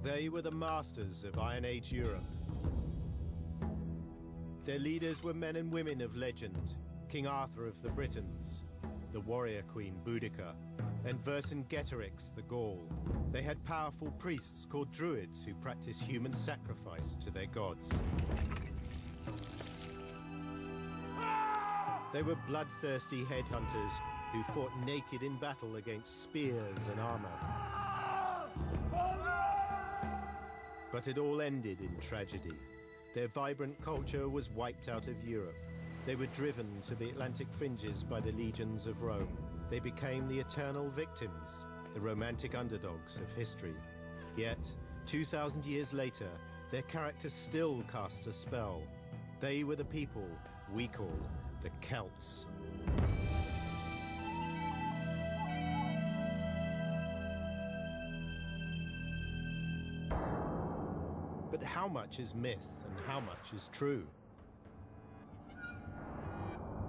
They were the masters of Iron Age Europe. Their leaders were men and women of legend, King Arthur of the Britons, the warrior queen Boudica, and Vercingetorix the Gaul. They had powerful priests called druids who practiced human sacrifice to their gods. They were bloodthirsty headhunters who fought naked in battle against spears and armor. But it all ended in tragedy. Their vibrant culture was wiped out of Europe. They were driven to the Atlantic fringes by the legions of Rome. They became the eternal victims, the romantic underdogs of history. Yet, 2,000 years later, their characters still cast a spell. They were the people we call the Celts. But how much is myth and how much is true?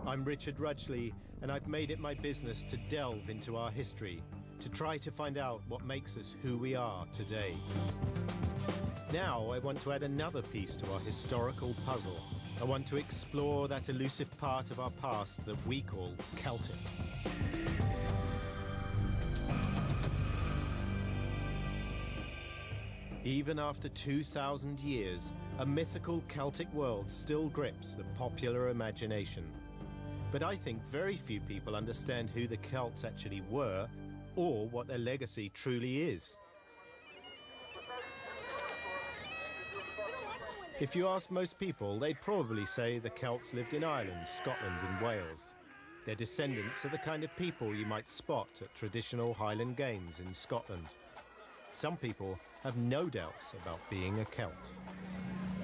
I'm Richard Rudgley, and I've made it my business to delve into our history, to try to find out what makes us who we are today. Now I want to add another piece to our historical puzzle. I want to explore that elusive part of our past that we call Celtic. Even after 2,000 years, a mythical Celtic world still grips the popular imagination. But I think very few people understand who the Celts actually were or what their legacy truly is. If you ask most people, they'd probably say the Celts lived in Ireland, Scotland and Wales. Their descendants are the kind of people you might spot at traditional Highland games in Scotland. Some people have no doubts about being a Celt.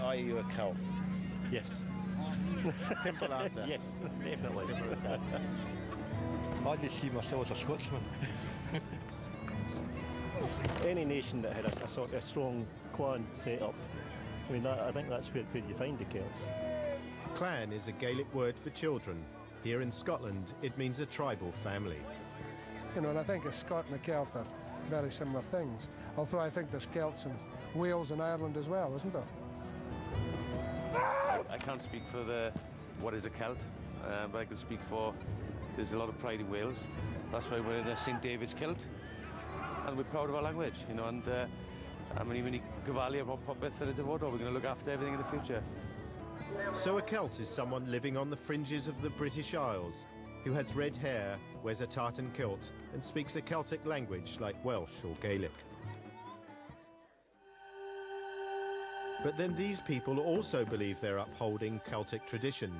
Are you a Celt? Yes. Simple answer. Yes, definitely. Simple as that. I just see myself as a Scotsman. Any nation that had a strong clan set up, I mean, I think that's where you find the Celts. Clan is a Gaelic word for children. Here in Scotland, it means a tribal family. You know, and I think a Scot and a Celt are very similar things. Although I think there's Celts in Wales and Ireland as well, isn't there? I can't speak for what is a Celt, but I can speak for there's a lot of pride in Wales. That's why we're in the St David's kilt, and we're proud of our language, you know. And I mean, even Vale about popeth yn y dyfodol, we're going to look after everything in the future. So a Celt is someone living on the fringes of the British Isles, who has red hair, wears a tartan kilt, and speaks a Celtic language like Welsh or Gaelic. But then these people also believe they're upholding Celtic tradition.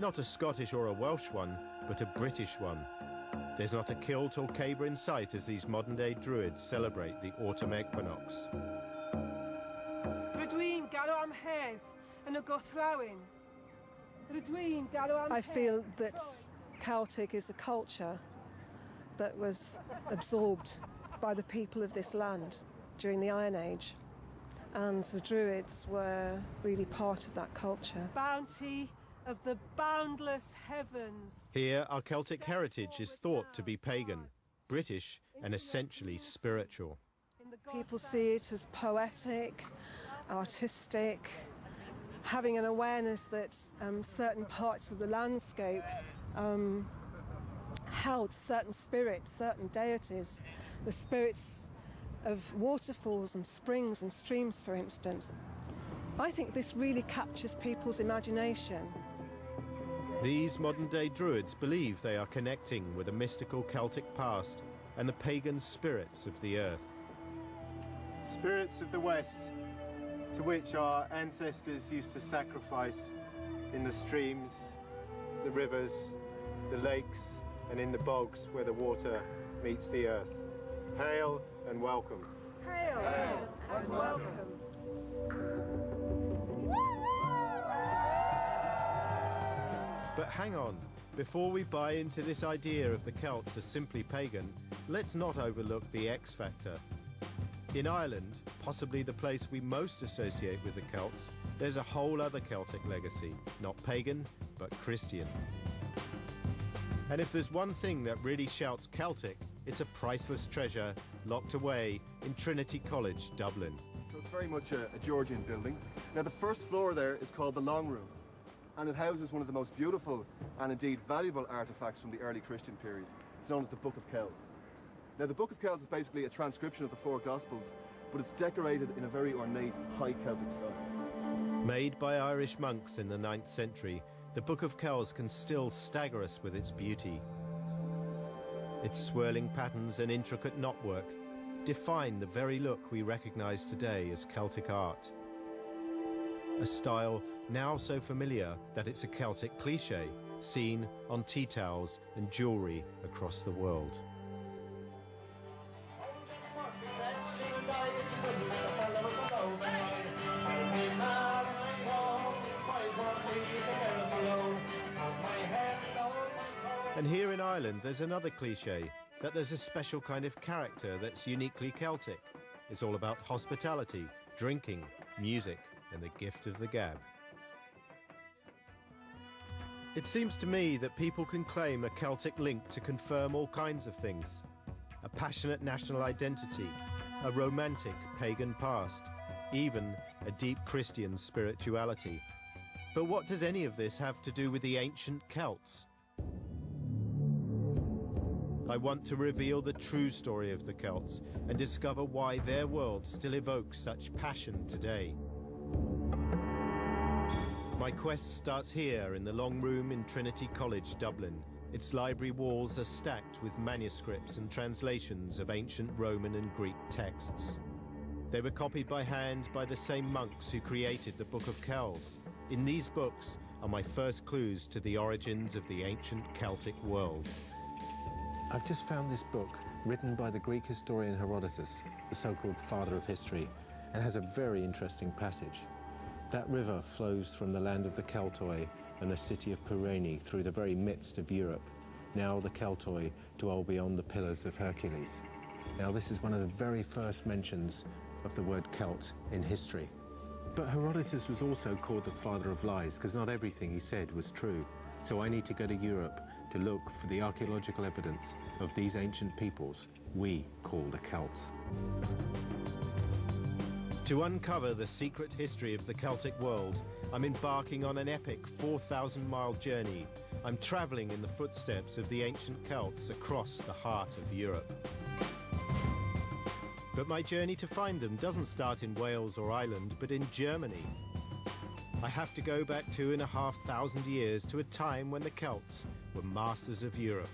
Not a Scottish or a Welsh one, but a British one. There's not a kilt or caber in sight as these modern-day druids celebrate the autumn equinox. I feel that Celtic is a culture that was absorbed by the people of this land during the Iron Age. And the Druids were really part of that culture. Bounty of the boundless heavens. Here, our Celtic heritage is thought to be pagan, British and essentially spiritual. People see it as poetic, artistic, having an awareness that certain parts of the landscape held certain spirits, certain deities, the spirits of waterfalls and springs and streams, for instance. I think this really captures people's imagination. These modern-day druids believe they are connecting with a mystical Celtic past and the pagan spirits of the earth. Spirits of the West, to which our ancestors used to sacrifice in the streams, the rivers, the lakes, and in the bogs where the water meets the earth. Hail and welcome. Hail and welcome. But hang on, before we buy into this idea of the Celts as simply pagan, let's not overlook the X factor. In Ireland, possibly the place we most associate with the Celts, there's a whole other Celtic legacy, not pagan, but Christian. And if there's one thing that really shouts Celtic, it's a priceless treasure locked away in Trinity College, Dublin. It's very much a Georgian building. Now, the first floor there is called the Long Room, and it houses one of the most beautiful and indeed valuable artifacts from the early Christian period. It's known as the Book of Kells. Now, the Book of Kells is basically a transcription of the four Gospels, but it's decorated in a very ornate, high Celtic style. Made by Irish monks in the 9th century, the Book of Kells can still stagger us with its beauty. Its swirling patterns and intricate knotwork define the very look we recognise today as Celtic art. A style now so familiar that it's a Celtic cliché, seen on tea towels and jewellery across the world. And here in Ireland there's another cliché, that there's a special kind of character that's uniquely Celtic. It's all about hospitality, drinking, music and the gift of the gab. It seems to me that people can claim a Celtic link to confirm all kinds of things. A passionate national identity, a romantic pagan past, even a deep Christian spirituality. But what does any of this have to do with the ancient Celts? I want to reveal the true story of the Celts and discover why their world still evokes such passion today. My quest starts here in the Long Room in Trinity College, Dublin. Its library walls are stacked with manuscripts and translations of ancient Roman and Greek texts. They were copied by hand by the same monks who created the Book of Kells. In these books are my first clues to the origins of the ancient Celtic world. I've just found this book written by the Greek historian Herodotus, the so-called father of history, and has a very interesting passage. That river flows from the land of the Keltoi and the city of Purani through the very midst of Europe. Now the Keltoi dwell beyond the Pillars of Hercules. Now this is one of the very first mentions of the word Celt in history. But Herodotus was also called the father of lies, because not everything he said was true. So I need to go to Europe to look for the archaeological evidence of these ancient peoples we call the Celts. To uncover the secret history of the Celtic world, I'm embarking on an epic 4,000-mile journey. I'm travelling in the footsteps of the ancient Celts across the heart of Europe. But my journey to find them doesn't start in Wales or Ireland, but in Germany. I have to go back 2,500 years to a time when the Celts were masters of Europe.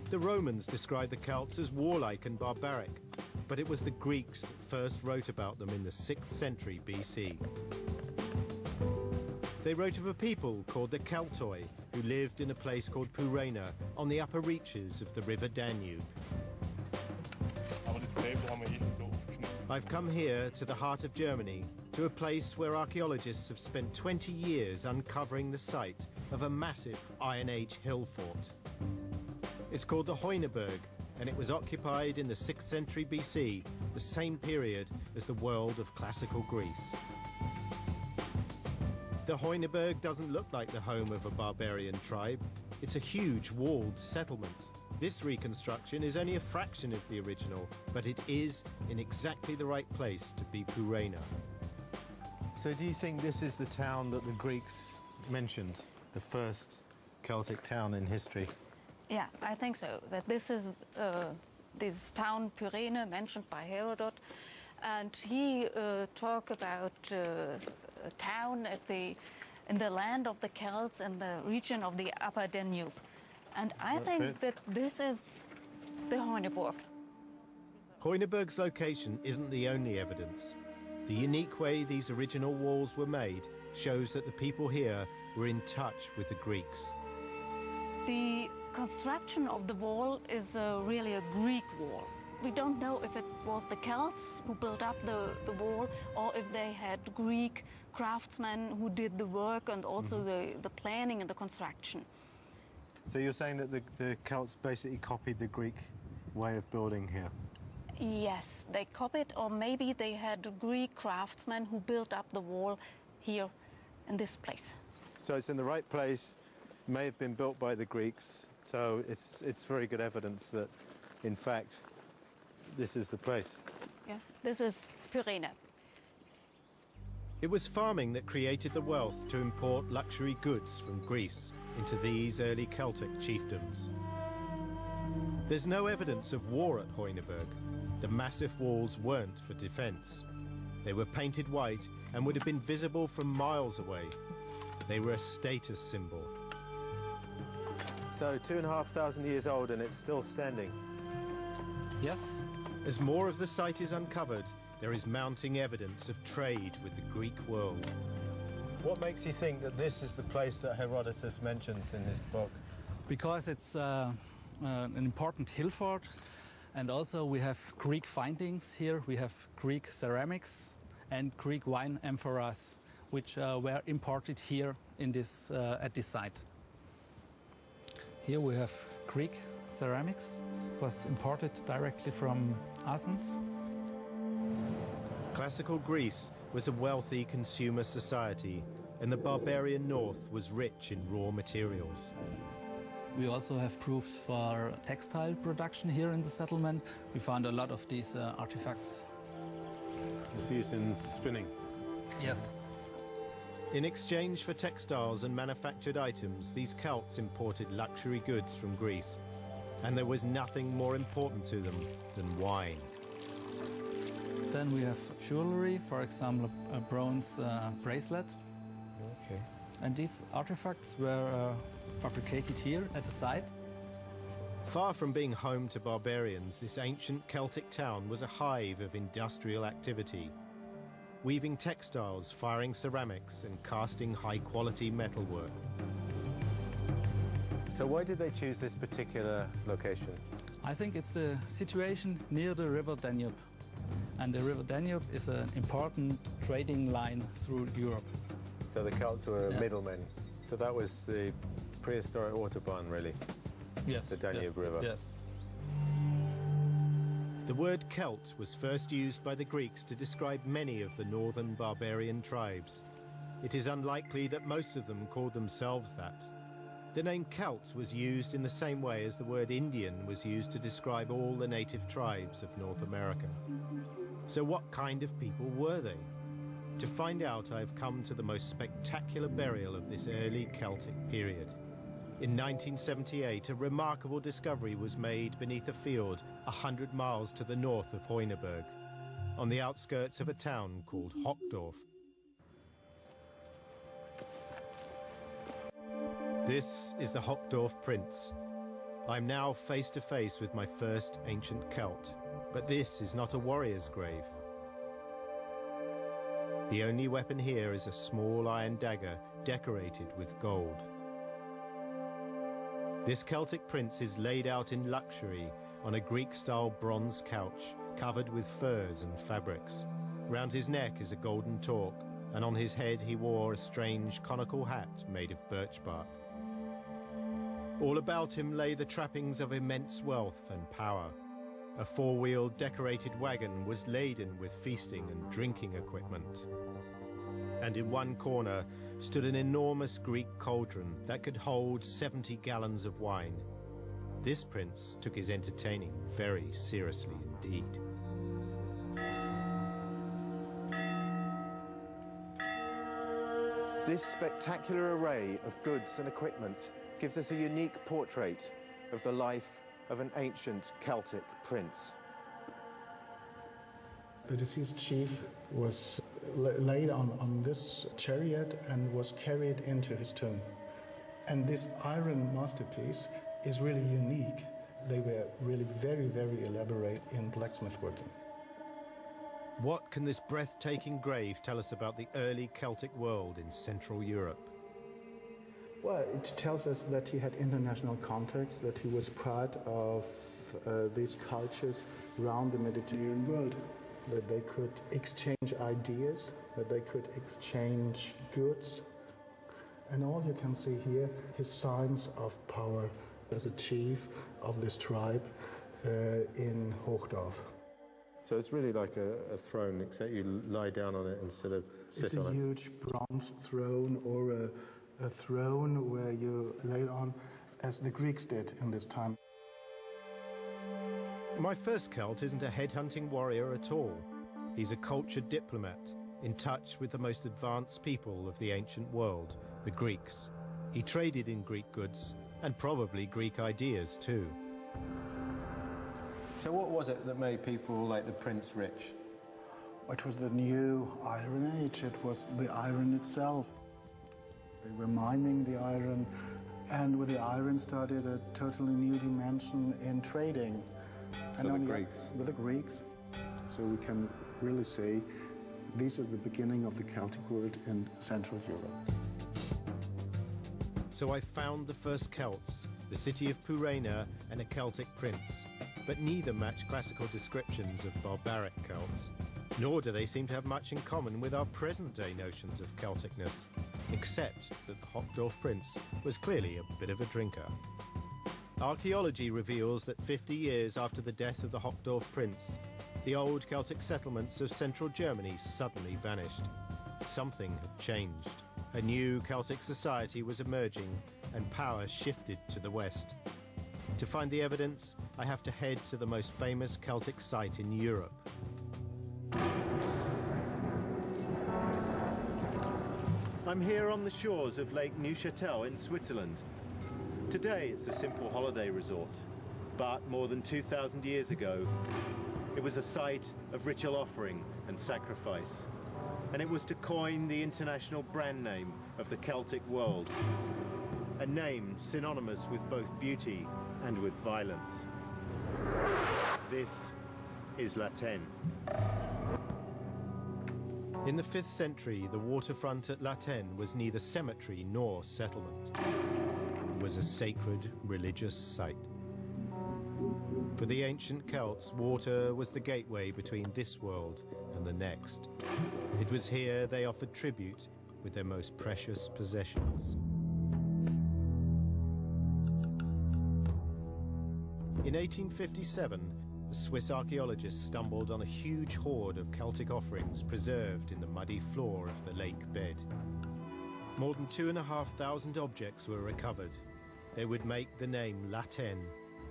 The Romans described the Celts as warlike and barbaric, but it was the Greeks that first wrote about them in the 6th century BC. They wrote of a people called the Keltoi, who lived in a place called Purana on the upper reaches of the river Danube. I've come here to the heart of Germany, to a place where archaeologists have spent 20 years uncovering the site of a massive Iron Age hill fort. It's called the Heuneberg, and it was occupied in the 6th century BC, the same period as the world of classical Greece. The Heuneberg doesn't look like the home of a barbarian tribe. It's a huge walled settlement. This reconstruction is only a fraction of the original, but it is in exactly the right place to be Purana. So do you think this is the town that the Greeks mentioned, the first Celtic town in history? Yeah, I think so. That this is this town Purana mentioned by Herodot, and he talked about a town in the land of the Celts in the region of the Upper Danube. And I think that this is the Heuneberg. Heuneberg's location isn't the only evidence. The unique way these original walls were made shows that the people here were in touch with the Greeks. The construction of the wall is really a Greek wall. We don't know if it was the Celts who built up the wall or if they had Greek craftsmen who did the work and also the planning and the construction. So you're saying that the Celts basically copied the Greek way of building here? Yes, they copied, or maybe they had Greek craftsmen who built up the wall here in this place. So it's in the right place, may have been built by the Greeks, so it's very good evidence that, in fact, this is the place. Yeah, this is Pyrene. It was farming that created the wealth to import luxury goods from Greece into these early Celtic chiefdoms. There's no evidence of war at Hoyneberg. The massive walls weren't for defence. They were painted white and would have been visible from miles away. They were a status symbol. So 2,500 years old and it's still standing. Yes. As more of the site is uncovered, there is mounting evidence of trade with the Greek world. What makes you think that this is the place that Herodotus mentions in his book? Because it's an important hill fort, and also we have Greek findings here. We have Greek ceramics and Greek wine amphoras, which were imported here in this, at this site. Here we have Greek ceramics, was imported directly from Athens. Classical Greece was a wealthy consumer society, and the barbarian north was rich in raw materials. We also have proofs for textile production here in the settlement. We found a lot of these artifacts. It's used in spinning. Yes. In exchange for textiles and manufactured items, these Celts imported luxury goods from Greece, and there was nothing more important to them than wine. Then we have jewelry, for example, a bronze bracelet. Okay. And these artifacts were fabricated here at the site. Far from being home to barbarians, this ancient Celtic town was a hive of industrial activity, weaving textiles, firing ceramics, and casting high-quality metalwork. So why did they choose this particular location? I think it's the situation near the river Danube. And the river Danube is an important trading line through Europe. So the Celts were middlemen. So that was the prehistoric Autobahn, really? Yes. The Danube River. Yes. The word Celt was first used by the Greeks to describe many of the northern barbarian tribes. It is unlikely that most of them called themselves that. The name Celts was used in the same way as the word Indian was used to describe all the native tribes of North America. So what kind of people were they? To find out, I have come to the most spectacular burial of this early Celtic period. In 1978, a remarkable discovery was made beneath a field 100 miles to the north of Hoyneberg, on the outskirts of a town called Hockdorf. This is the Hockdorf Prince. I'm now face to face with my first ancient Celt, but this is not a warrior's grave. The only weapon here is a small iron dagger decorated with gold. This Celtic prince is laid out in luxury on a Greek-style bronze couch covered with furs and fabrics. Round his neck is a golden torque, and on his head he wore a strange conical hat made of birch bark. All about him lay the trappings of immense wealth and power. A four-wheeled decorated wagon was laden with feasting and drinking equipment. And in one corner stood an enormous Greek cauldron that could hold 70 gallons of wine. This prince took his entertaining very seriously indeed. This spectacular array of goods and equipment gives us a unique portrait of the life of an ancient Celtic prince. The deceased chief was laid on this chariot and was carried into his tomb. And this iron masterpiece is really unique. They were really very, very elaborate in blacksmith working. What can this breathtaking grave tell us about the early Celtic world in Central Europe? Well, it tells us that he had international contacts, that he was part of these cultures around the Mediterranean world, that they could exchange ideas, that they could exchange goods. And all you can see here is signs of power as a chief of this tribe in Hochdorf. So it's really like a throne, except you lie down on it instead of sit on it. It's a huge bronze throne, or a throne where you lay on, as the Greeks did in this time. My first Celt isn't a headhunting warrior at all. He's a cultured diplomat, in touch with the most advanced people of the ancient world, the Greeks. He traded in Greek goods, and probably Greek ideas too. So what was it that made people like the prince rich? It was the new Iron Age. It was the iron itself. They were mining the iron, and with the iron started a totally new dimension in trading. So the Greeks? With the Greeks. So we can really say this is the beginning of the Celtic world in Central Europe. So I found the first Celts, the city of Purena and a Celtic prince, but neither match classical descriptions of barbaric Celts, nor do they seem to have much in common with our present-day notions of Celticness, except that the Hockdorf prince was clearly a bit of a drinker. Archaeology reveals that 50 years after the death of the Hockdorf prince, the old Celtic settlements of central Germany suddenly vanished. Something had changed. A new Celtic society was emerging, and power shifted to the west. To find the evidence, I have to head to the most famous Celtic site in Europe. I'm here on the shores of Lake Neuchâtel in Switzerland. Today it's a simple holiday resort, but more than 2,000 years ago, it was a site of ritual offering and sacrifice. And it was to coin the international brand name of the Celtic world, a name synonymous with both beauty and with violence. This is Laten. In the 5th century, the waterfront at Laten was neither cemetery nor settlement. It was a sacred religious site. For the ancient Celts, water was the gateway between this world and the next. It was here they offered tribute with their most precious possessions. In 1857, a Swiss archaeologist stumbled on a huge hoard of Celtic offerings preserved in the muddy floor of the lake bed. More than 2,500 objects were recovered. They would make the name Laten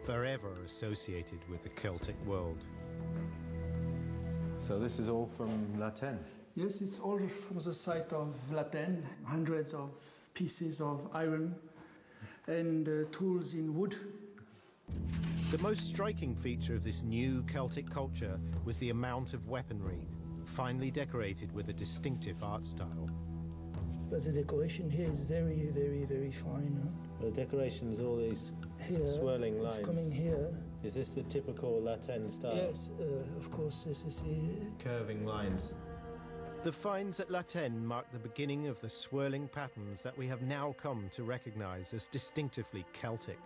forever associated with the Celtic world. So this is all from Laten? Yes, it's all from the site of Laten, hundreds of pieces of iron and tools in wood. The most striking feature of this new Celtic culture was the amount of weaponry, finely decorated with a distinctive art style. But the decoration here is very, very, very fine. Huh? The decoration is all these swirling lines. It's coming here. Is this the typical Laten style? Yes, of course, this is it. Curving lines. The finds at Laten mark the beginning of the swirling patterns that we have now come to recognize as distinctively Celtic.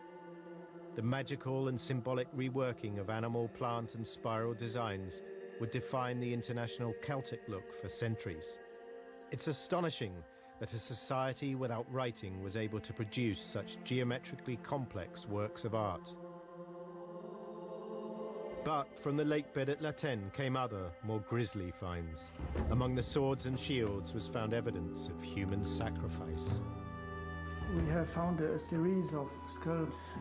The magical and symbolic reworking of animal, plant and spiral designs would define the international Celtic look for centuries. It's astonishing that a society without writing was able to produce such geometrically complex works of art. But from the lake bed at Laten came other, more grisly finds. Among the swords and shields was found evidence of human sacrifice. We have found a series of skulls,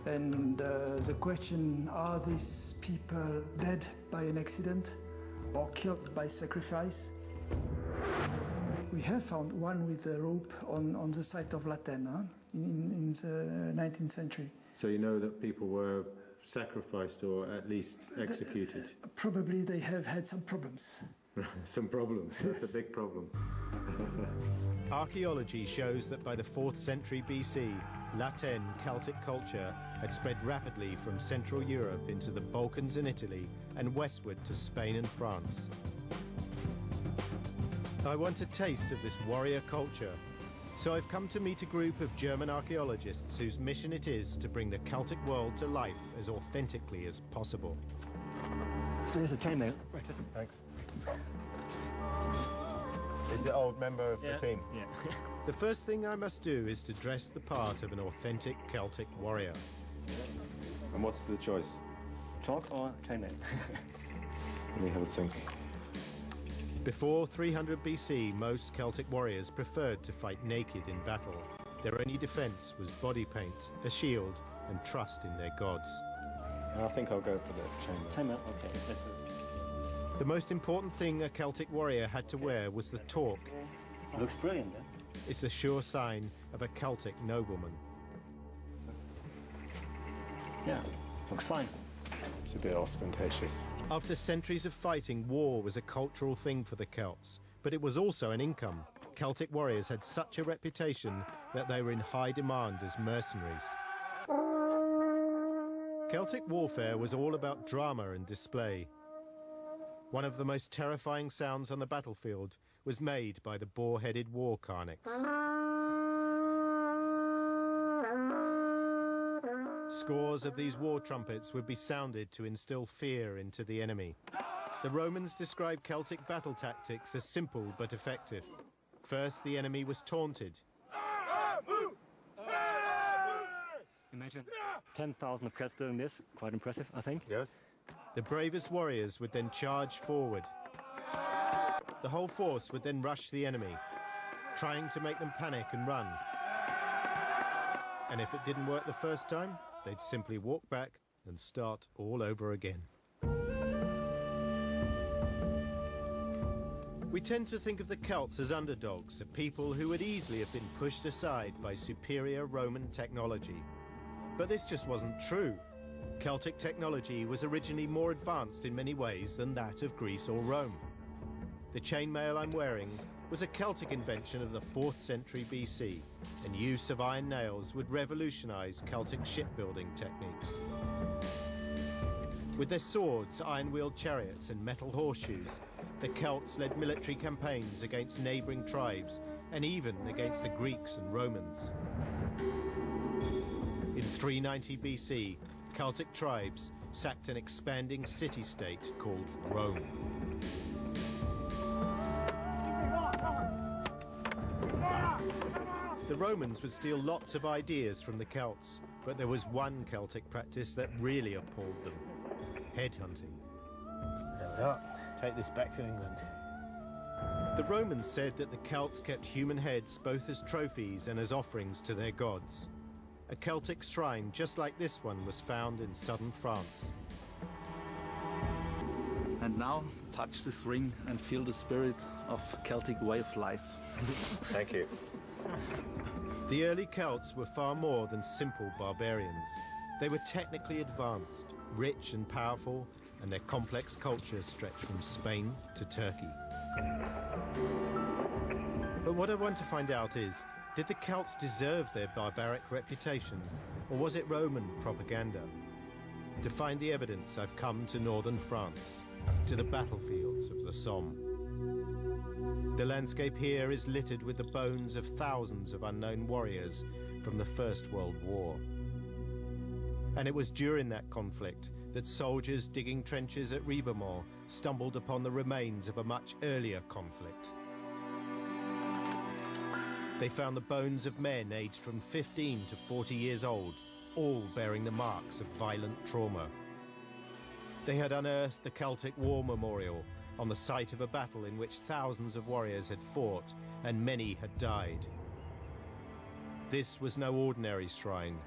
and the question, are these people dead by an accident or killed by sacrifice? We have found one with a rope on the site of Laten in the 19th century. So you know that people were sacrificed or at least executed? Probably they have had some problems. Some problems, that's a big problem. Archaeology shows that by the 4th century BC, Laten Celtic culture had spread rapidly from Central Europe into the Balkans and Italy and westward to Spain and France. I want a taste of this warrior culture, so I've come to meet a group of German archaeologists whose mission it is to bring the Celtic world to life as authentically as possible. So here's a chainmail. Thanks. Is the old member of the team? Yeah. The first thing I must do is to dress the part of an authentic Celtic warrior. And what's the choice? Chalk or chainmail? Let me have a think. Before 300 BC, most Celtic warriors preferred to fight naked in battle. Their only defense was body paint, a shield, and trust in their gods. I think I'll go for this chainmail. Chainmail, okay. The most important thing a Celtic warrior had to wear was the torque. Looks brilliant, eh? It's the sure sign of a Celtic nobleman. Yeah, looks fine. It's a bit ostentatious. After centuries of fighting, war was a cultural thing for the Celts, but it was also an income. Celtic warriors had such a reputation that they were in high demand as mercenaries. Celtic warfare was all about drama and display. One of the most terrifying sounds on the battlefield was made by the boar-headed war carnix. Scores of these war trumpets would be sounded to instill fear into the enemy. The Romans described Celtic battle tactics as simple but effective. First, the enemy was taunted. Imagine 10,000 of Celts doing this. Quite impressive, I think. Yes. The bravest warriors would then charge forward. The whole force would then rush the enemy, trying to make them panic and run. And if it didn't work the first time, they'd simply walk back and start all over again. We tend to think of the Celts as underdogs, a people who would easily have been pushed aside by superior Roman technology. But this just wasn't true. Celtic technology was originally more advanced in many ways than that of Greece or Rome. The chainmail I'm wearing was a Celtic invention of the 4th century BC, and use of iron nails would revolutionize Celtic shipbuilding techniques. With their swords, iron-wheeled chariots and metal horseshoes, the Celts led military campaigns against neighboring tribes and even against the Greeks and Romans. In 390 BC, Celtic tribes sacked an expanding city-state called Rome. The Romans would steal lots of ideas from the Celts, but there was one Celtic practice that really appalled them: headhunting. There we are. Take this back to England. The Romans said that the Celts kept human heads both as trophies and as offerings to their gods. A Celtic shrine just like this one was found in southern France. And now touch this ring and feel the spirit of Celtic way of life. Thank you. The early Celts were far more than simple barbarians. They were technically advanced, rich and powerful, and their complex culture stretched from Spain to Turkey. But what I want to find out is, did the Celts deserve their barbaric reputation, or was it Roman propaganda? To find the evidence, I've come to northern France, to the battlefields of the Somme. The landscape here is littered with the bones of thousands of unknown warriors from the First World War. And it was during that conflict that soldiers digging trenches at Ribemont stumbled upon the remains of a much earlier conflict. They found the bones of men aged from 15 to 40 years old, all bearing the marks of violent trauma. They had unearthed the Celtic War Memorial on the site of a battle in which thousands of warriors had fought and many had died. This was no ordinary shrine.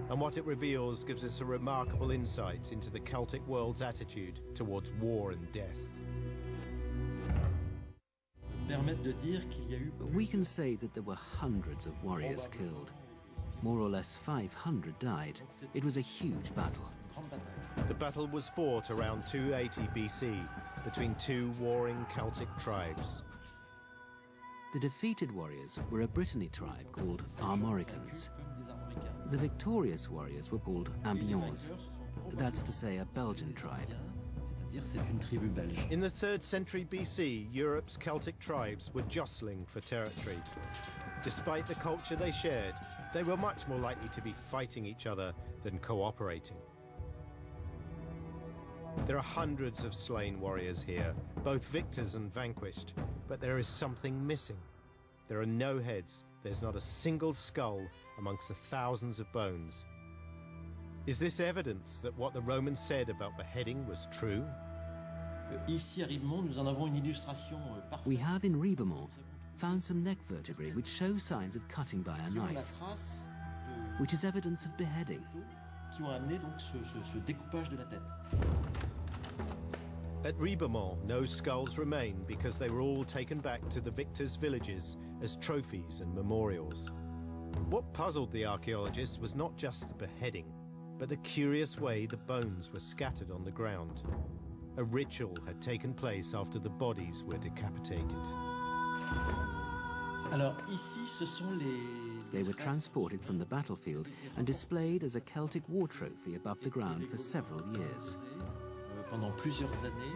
And what it reveals gives us a remarkable insight into the Celtic world's attitude towards war and death. We can say that there were hundreds of warriors killed. More or less 500 died. It was a huge battle. The battle was fought around 280 BC between two warring Celtic tribes. The defeated warriors were a Brittany tribe called Armoricans. The victorious warriors were called Ambions. That's to say, a Belgian tribe. In the 3rd century BC, Europe's Celtic tribes were jostling for territory. Despite the culture they shared, they were much more likely to be fighting each other than cooperating. There are hundreds of slain warriors here, both victors and vanquished, but there is something missing. There are no heads, there's not a single skull amongst the thousands of bones. Is this evidence that what the Romans said about beheading was true? We have in Ribemont found some neck vertebrae which show signs of cutting by a knife. which is evidence of beheading. Qui ont amené donc ce découpage de la tête. At Ribermont, no skulls remain because they were all taken back to the victors' villages as trophies and memorials. What puzzled the archaeologists was not just the beheading, but the curious way the bones were scattered on the ground. A ritual had taken place after the bodies were decapitated. Alors ici, ce sont les... They were transported from the battlefield and displayed as a Celtic war trophy above the ground for several years. Pendant plusieurs années.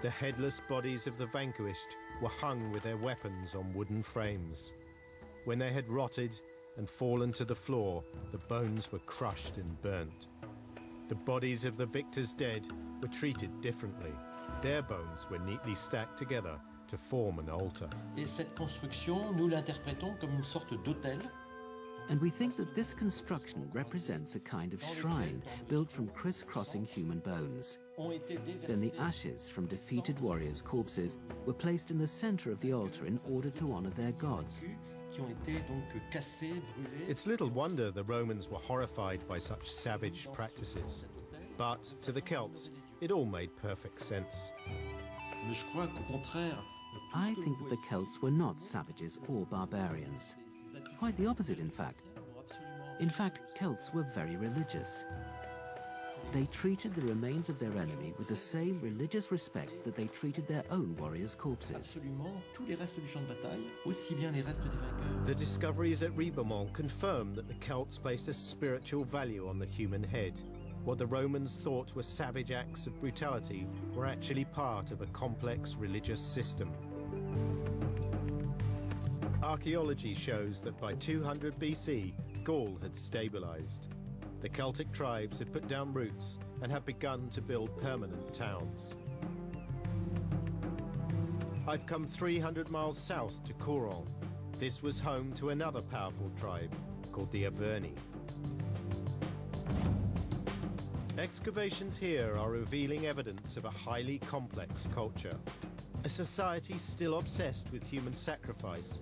The headless bodies of the vanquished were hung with their weapons on wooden frames. When they had rotted and fallen to the floor, the bones were crushed and burnt. The bodies of the victors' dead were treated differently. Their bones were neatly stacked together to form an altar. Et cette construction, nous l'interprétons comme une sorte d'autel. And we think that this construction represents a kind of shrine built from crisscrossing human bones. Then the ashes from defeated warriors' corpses were placed in the center of the altar in order to honor their gods. It's little wonder the Romans were horrified by such savage practices. But to the Celts, it all made perfect sense. I think that the Celts were not savages or barbarians. Quite the opposite, in fact. In fact, Celts were very religious. They treated the remains of their enemy with the same religious respect that they treated their own warriors' corpses. The discoveries at Ribermont confirm that the Celts placed a spiritual value on the human head. What the Romans thought were savage acts of brutality were actually part of a complex religious system. Archaeology shows that by 200 BC, Gaul had stabilized. The Celtic tribes had put down roots and had begun to build permanent towns. I've come 300 miles south to Courron. This was home to another powerful tribe called the Averni. Excavations here are revealing evidence of a highly complex culture. A society still obsessed with human sacrifice,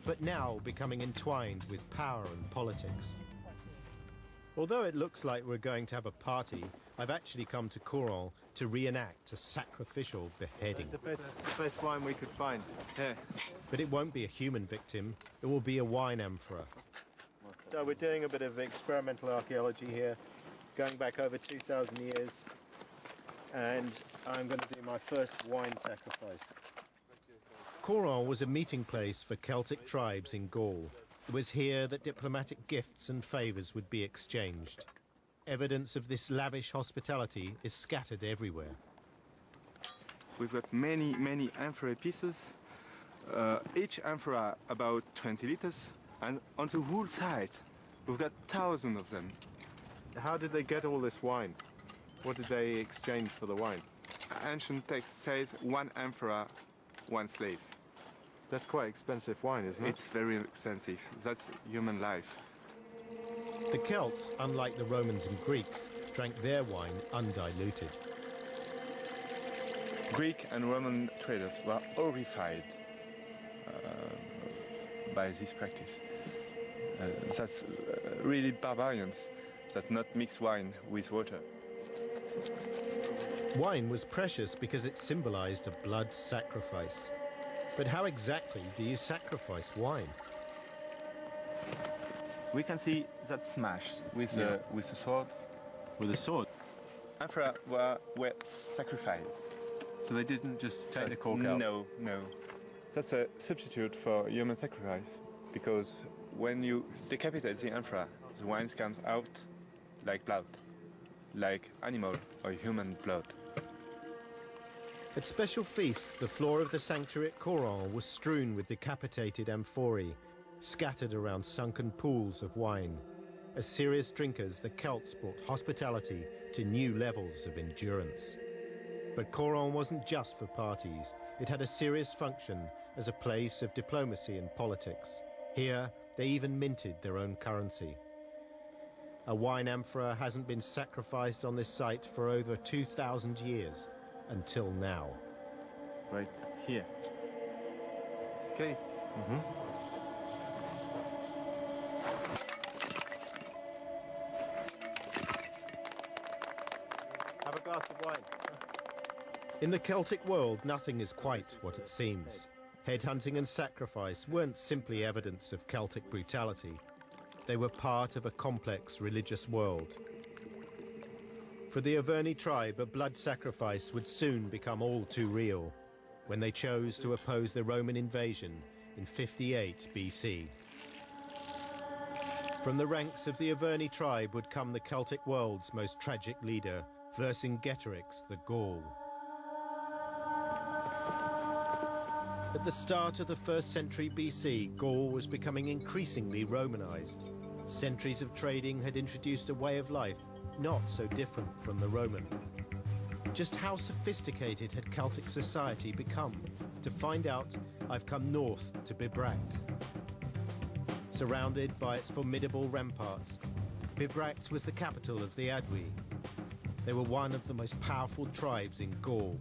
but now becoming entwined with power and politics. Although it looks like we're going to have a party, I've actually come to Courron to reenact a sacrificial beheading. It's the best wine we could find. Yeah. But it won't be a human victim, it will be a wine emperor. So we're doing a bit of experimental archaeology here, going back over 2,000 years, and I'm going to do my first wine sacrifice. Courron was a meeting place for Celtic tribes in Gaul. It was here that diplomatic gifts and favours would be exchanged. Evidence of this lavish hospitality is scattered everywhere. We've got many amphora pieces, each amphora about 20 liters, and on the whole site we've got thousands of them. How did they get all this wine? What did they exchange for the wine? Ancient text says 1 amphora, 1 slave. That's quite expensive wine, isn't it? It's very expensive. That's human life. The Celts, unlike the Romans and Greeks, drank their wine undiluted. Greek and Roman traders were horrified by this practice. That's really barbarians that not mix wine with water. Wine was precious because it symbolized a blood sacrifice. But how exactly do you sacrifice wine? We can see that smash with the sword. With a sword? Amphora were sacrificed. So they didn't just take the cork out? No. That's a substitute for human sacrifice, because when you decapitate the amphora, the wine comes out like blood, like animal or human blood. At special feasts, the floor of the sanctuary at Courron was strewn with decapitated amphorae, scattered around sunken pools of wine. As serious drinkers, the Celts brought hospitality to new levels of endurance. But Courron wasn't just for parties. It had a serious function as a place of diplomacy and politics. Here, they even minted their own currency. A wine amphora hasn't been sacrificed on this site for over 2,000 years. Until now. Right here. Okay. glass of wine. In the Celtic world, nothing is quite what it seems. Headhunting and sacrifice weren't simply evidence of Celtic brutality. They were part of a complex religious world. For the Averni tribe, a blood sacrifice would soon become all too real when they chose to oppose the Roman invasion in 58 BC. From the ranks of the Averni tribe would come the Celtic world's most tragic leader, Vercingetorix the Gaul. At the start of the 1st century BC, Gaul was becoming increasingly Romanized. Centuries of trading had introduced a way of life not so different from the Roman. Just how sophisticated had Celtic society become? To find out, I've come north to Bibracte. Surrounded by its formidable ramparts, Bibracte was the capital of the Adwi. They were one of the most powerful tribes in Gaul.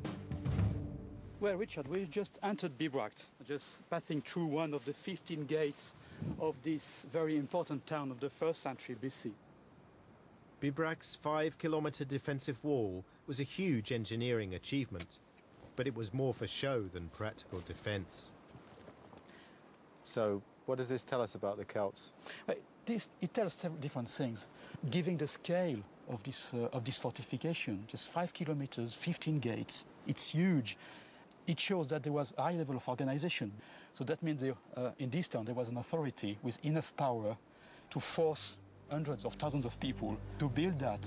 Well, Richard, we just entered Bibracte, just passing through one of the 15 gates of this very important town of the 1st century BC. Bibracte's 5-kilometre defensive wall was a huge engineering achievement, but it was more for show than practical defence. So, what does this tell us about the Celts? It tells several different things. Given the scale of this fortification, just 5 kilometers, 15 gates, it's huge. It shows that there was a high level of organization. So that means in this town there was an authority with enough power to force hundreds of thousands of people to build that.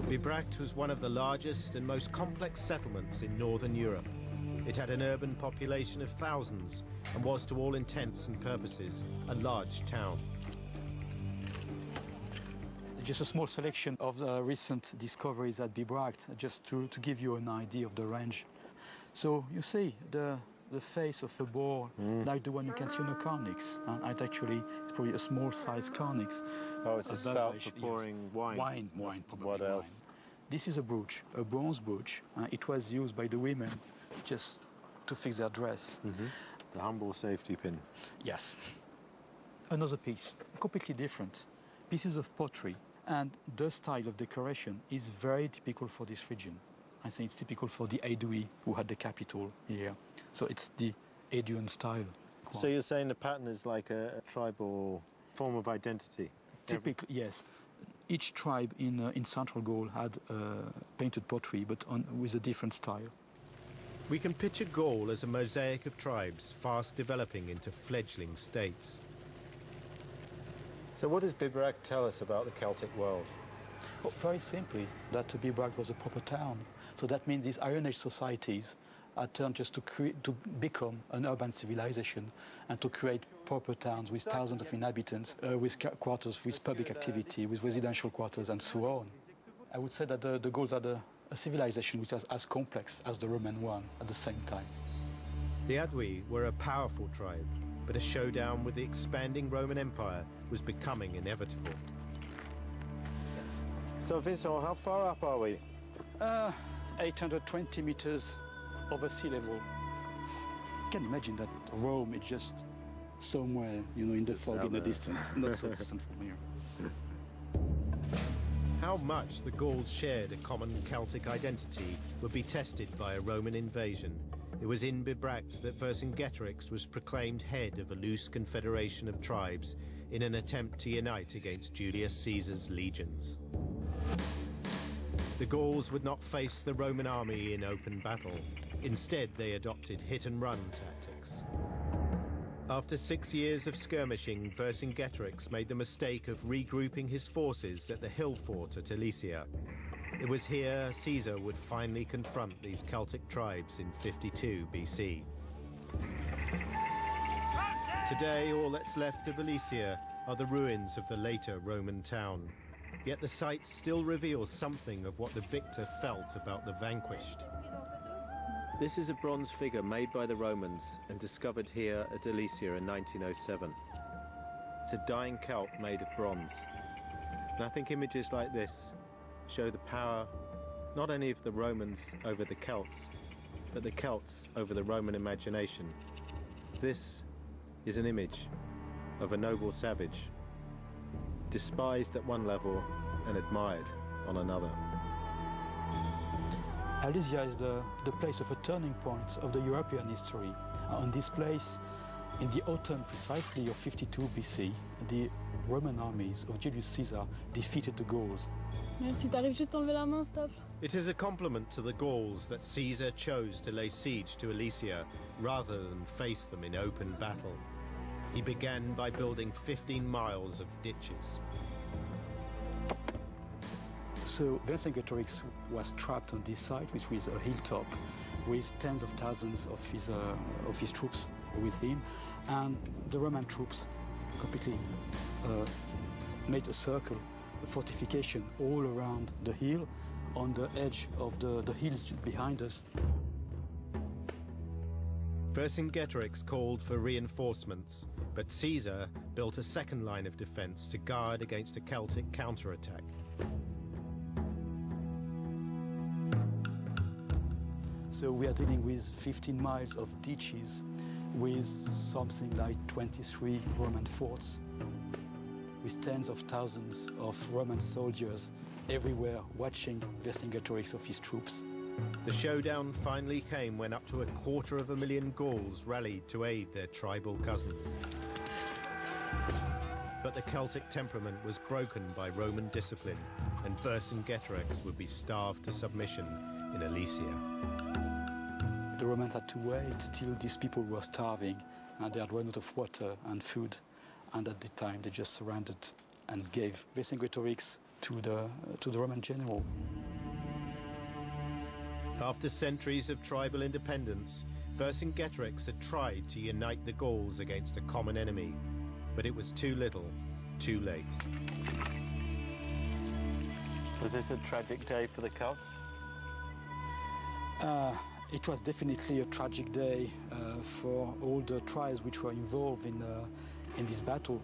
Bibracte was one of the largest and most complex settlements in northern Europe. It had an urban population of thousands and was, to all intents and purposes, a large town. Just a small selection of the recent discoveries at Bibracte, just to give you an idea of the range. So you see the face of a boar, like the one you can see on the carnix. It's probably a small-sized carnix. Oh, it's a spout for pouring wine. Wine, probably. What else? This is a brooch, a bronze brooch. It was used by the women just to fix their dress. The humble safety pin. Yes. Another piece, completely different. Pieces of pottery, and the style of decoration is very typical for this region. I think it's typical for the Aedui, who had the capital here. So it's the Aeduan style. So you're saying the pattern is like a tribal form of identity? Typically, yes. Each tribe in central Gaul had painted pottery, but with a different style. We can picture Gaul as a mosaic of tribes fast developing into fledgling states. So what does Bibracte tell us about the Celtic world? Well, very simply, that Bibracte was a proper town. So that means these Iron Age societies are turned just to become an urban civilization and to create proper towns with thousands of inhabitants, with quarters, with public activity, with residential quarters, and so on. I would say that the Gauls had a civilization which was as complex as the Roman one at the same time. The Adwi were a powerful tribe, but a showdown with the expanding Roman Empire was becoming inevitable. So Vincent, how far up are we? 820 meters over sea level. You can imagine that Rome is just somewhere, in the fog in the distance, not so distant from here. How much the Gauls shared a common Celtic identity would be tested by a Roman invasion. It was in Bibracte that Vercingetorix was proclaimed head of a loose confederation of tribes in an attempt to unite against Julius Caesar's legions. The Gauls would not face the Roman army in open battle. Instead, they adopted hit-and-run tactics. After 6 years of skirmishing, Vercingetorix made the mistake of regrouping his forces at the hill fort at Alesia. It was here Caesar would finally confront these Celtic tribes in 52 BC. Today, all that's left of Alesia are the ruins of the later Roman town. Yet the site still reveals something of what the victor felt about the vanquished. This is a bronze figure made by the Romans and discovered here at Alesia in 1907. It's a dying Celt made of bronze. And I think images like this show the power not only of the Romans over the Celts, but the Celts over the Roman imagination. This is an image of a noble savage, despised at one level and admired on another. Alesia is the place of a turning point of the European history. On this place, in the autumn precisely of 52 BC, the Roman armies of Julius Caesar defeated the Gauls. Si t'arrives juste à enlever la main, stop. It is a compliment to the Gauls that Caesar chose to lay siege to Alesia rather than face them in open battle. He began by building 15 miles of ditches. So Vercingetorix was trapped on this site, which was a hilltop, with tens of thousands of his troops with him, and the Roman troops completely made a circle, a fortification all around the hill, on the edge of the hills behind us. Vercingetorix called for reinforcements, but Caesar built a second line of defense to guard against a Celtic counterattack. So we are dealing with 15 miles of ditches with something like 23 Roman forts, with tens of thousands of Roman soldiers everywhere watching Vercingetorix of his troops. The showdown finally came when up to 250,000 Gauls rallied to aid their tribal cousins. But the Celtic temperament was broken by Roman discipline, and Vercingetorix would be starved to submission in Alesia. The Romans had to wait till these people were starving and they had run out of water and food, and at the time they just surrendered and gave Vercingetorix to the Roman general. After centuries of tribal independence, Vercingetorix had tried to unite the Gauls against a common enemy, but it was too little, too late. Was this a tragic day for the Celts? It was definitely a tragic day for all the tribes which were involved in this battle.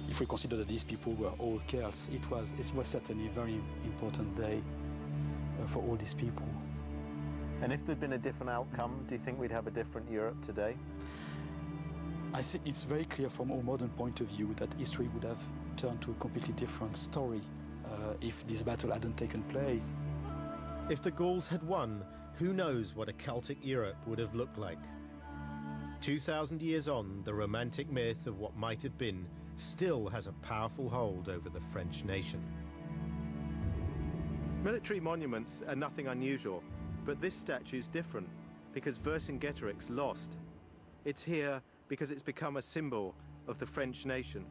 If we consider that these people were all Celts, it was certainly a very important day for all these people. And if there'd been a different outcome, do you think we'd have a different Europe today? I think it's very clear from our modern point of view that history would have turned to a completely different story if this battle hadn't taken place. If the Gauls had won, who knows what a Celtic Europe would have looked like? 2,000 years on, the romantic myth of what might have been still has a powerful hold over the French nation. Military monuments are nothing unusual, but this statue's different because Vercingetorix lost. It's here because it's become a symbol of the French nation.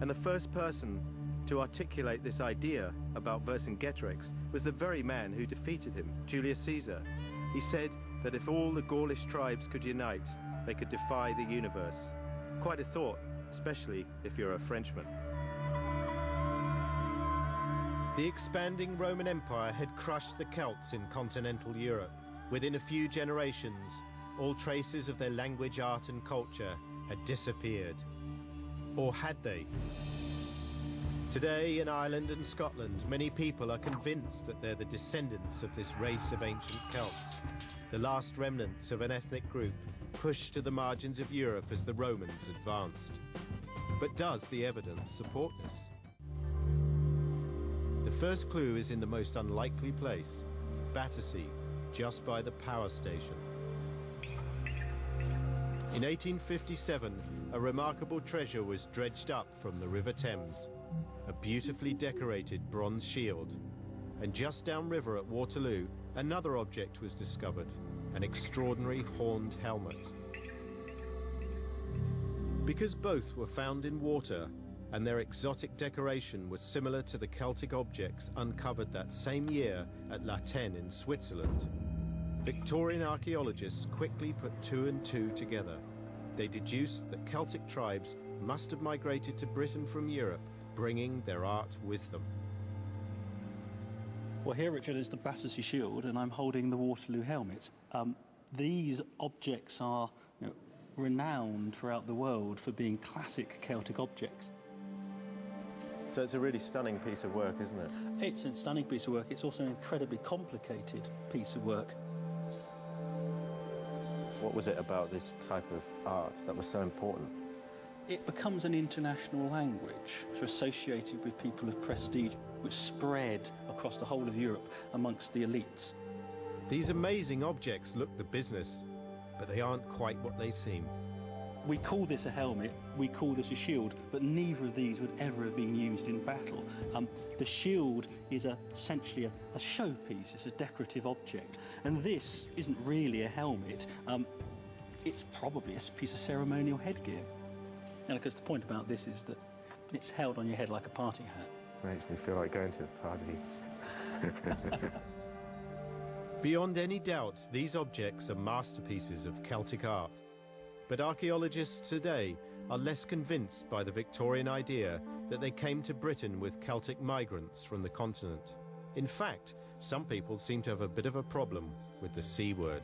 And the first person to articulate this idea about Vercingetorix was the very man who defeated him, Julius Caesar. He said that if all the Gaulish tribes could unite, they could defy the universe. Quite a thought, especially if you're a Frenchman. The expanding Roman Empire had crushed the Celts in continental Europe. Within a few generations, all traces of their language, art and culture had disappeared. Or had they? Today in Ireland and Scotland, many people are convinced that they're the descendants of this race of ancient Celts, the last remnants of an ethnic group pushed to the margins of Europe as the Romans advanced. But does the evidence support this? The first clue is in the most unlikely place, Battersea, just by the power station. In 1857, a remarkable treasure was dredged up from the River Thames, a beautifully decorated bronze shield. And just downriver at Waterloo, another object was discovered, an extraordinary horned helmet. Because both were found in water, and their exotic decoration was similar to the Celtic objects uncovered that same year at La Tène in Switzerland, Victorian archaeologists quickly put two and two together. They deduced that Celtic tribes must have migrated to Britain from Europe, bringing their art with them. Well, here, Richard, is the Battersea Shield, and I'm holding the Waterloo helmet. These objects are renowned throughout the world for being classic Celtic objects. So it's a really stunning piece of work, isn't it? It's a stunning piece of work. It's also an incredibly complicated piece of work. What was it about this type of art that was so important? it becomes an international language, so associated with people of prestige, which spread across the whole of Europe amongst the elites. These amazing objects look the business, but they aren't quite what they seem. We call this a helmet, we call this a shield, but neither of these would ever have been used in battle. The shield is essentially a showpiece, it's a decorative object. And this isn't really a helmet, it's probably a piece of ceremonial headgear. And of course the point about this is that it's held on your head like a party hat. Makes me feel like going to a party. Beyond any doubt, these objects are masterpieces of Celtic art. But archaeologists today are less convinced by the Victorian idea that they came to Britain with Celtic migrants from the continent. In fact, some people seem to have a bit of a problem with the C word.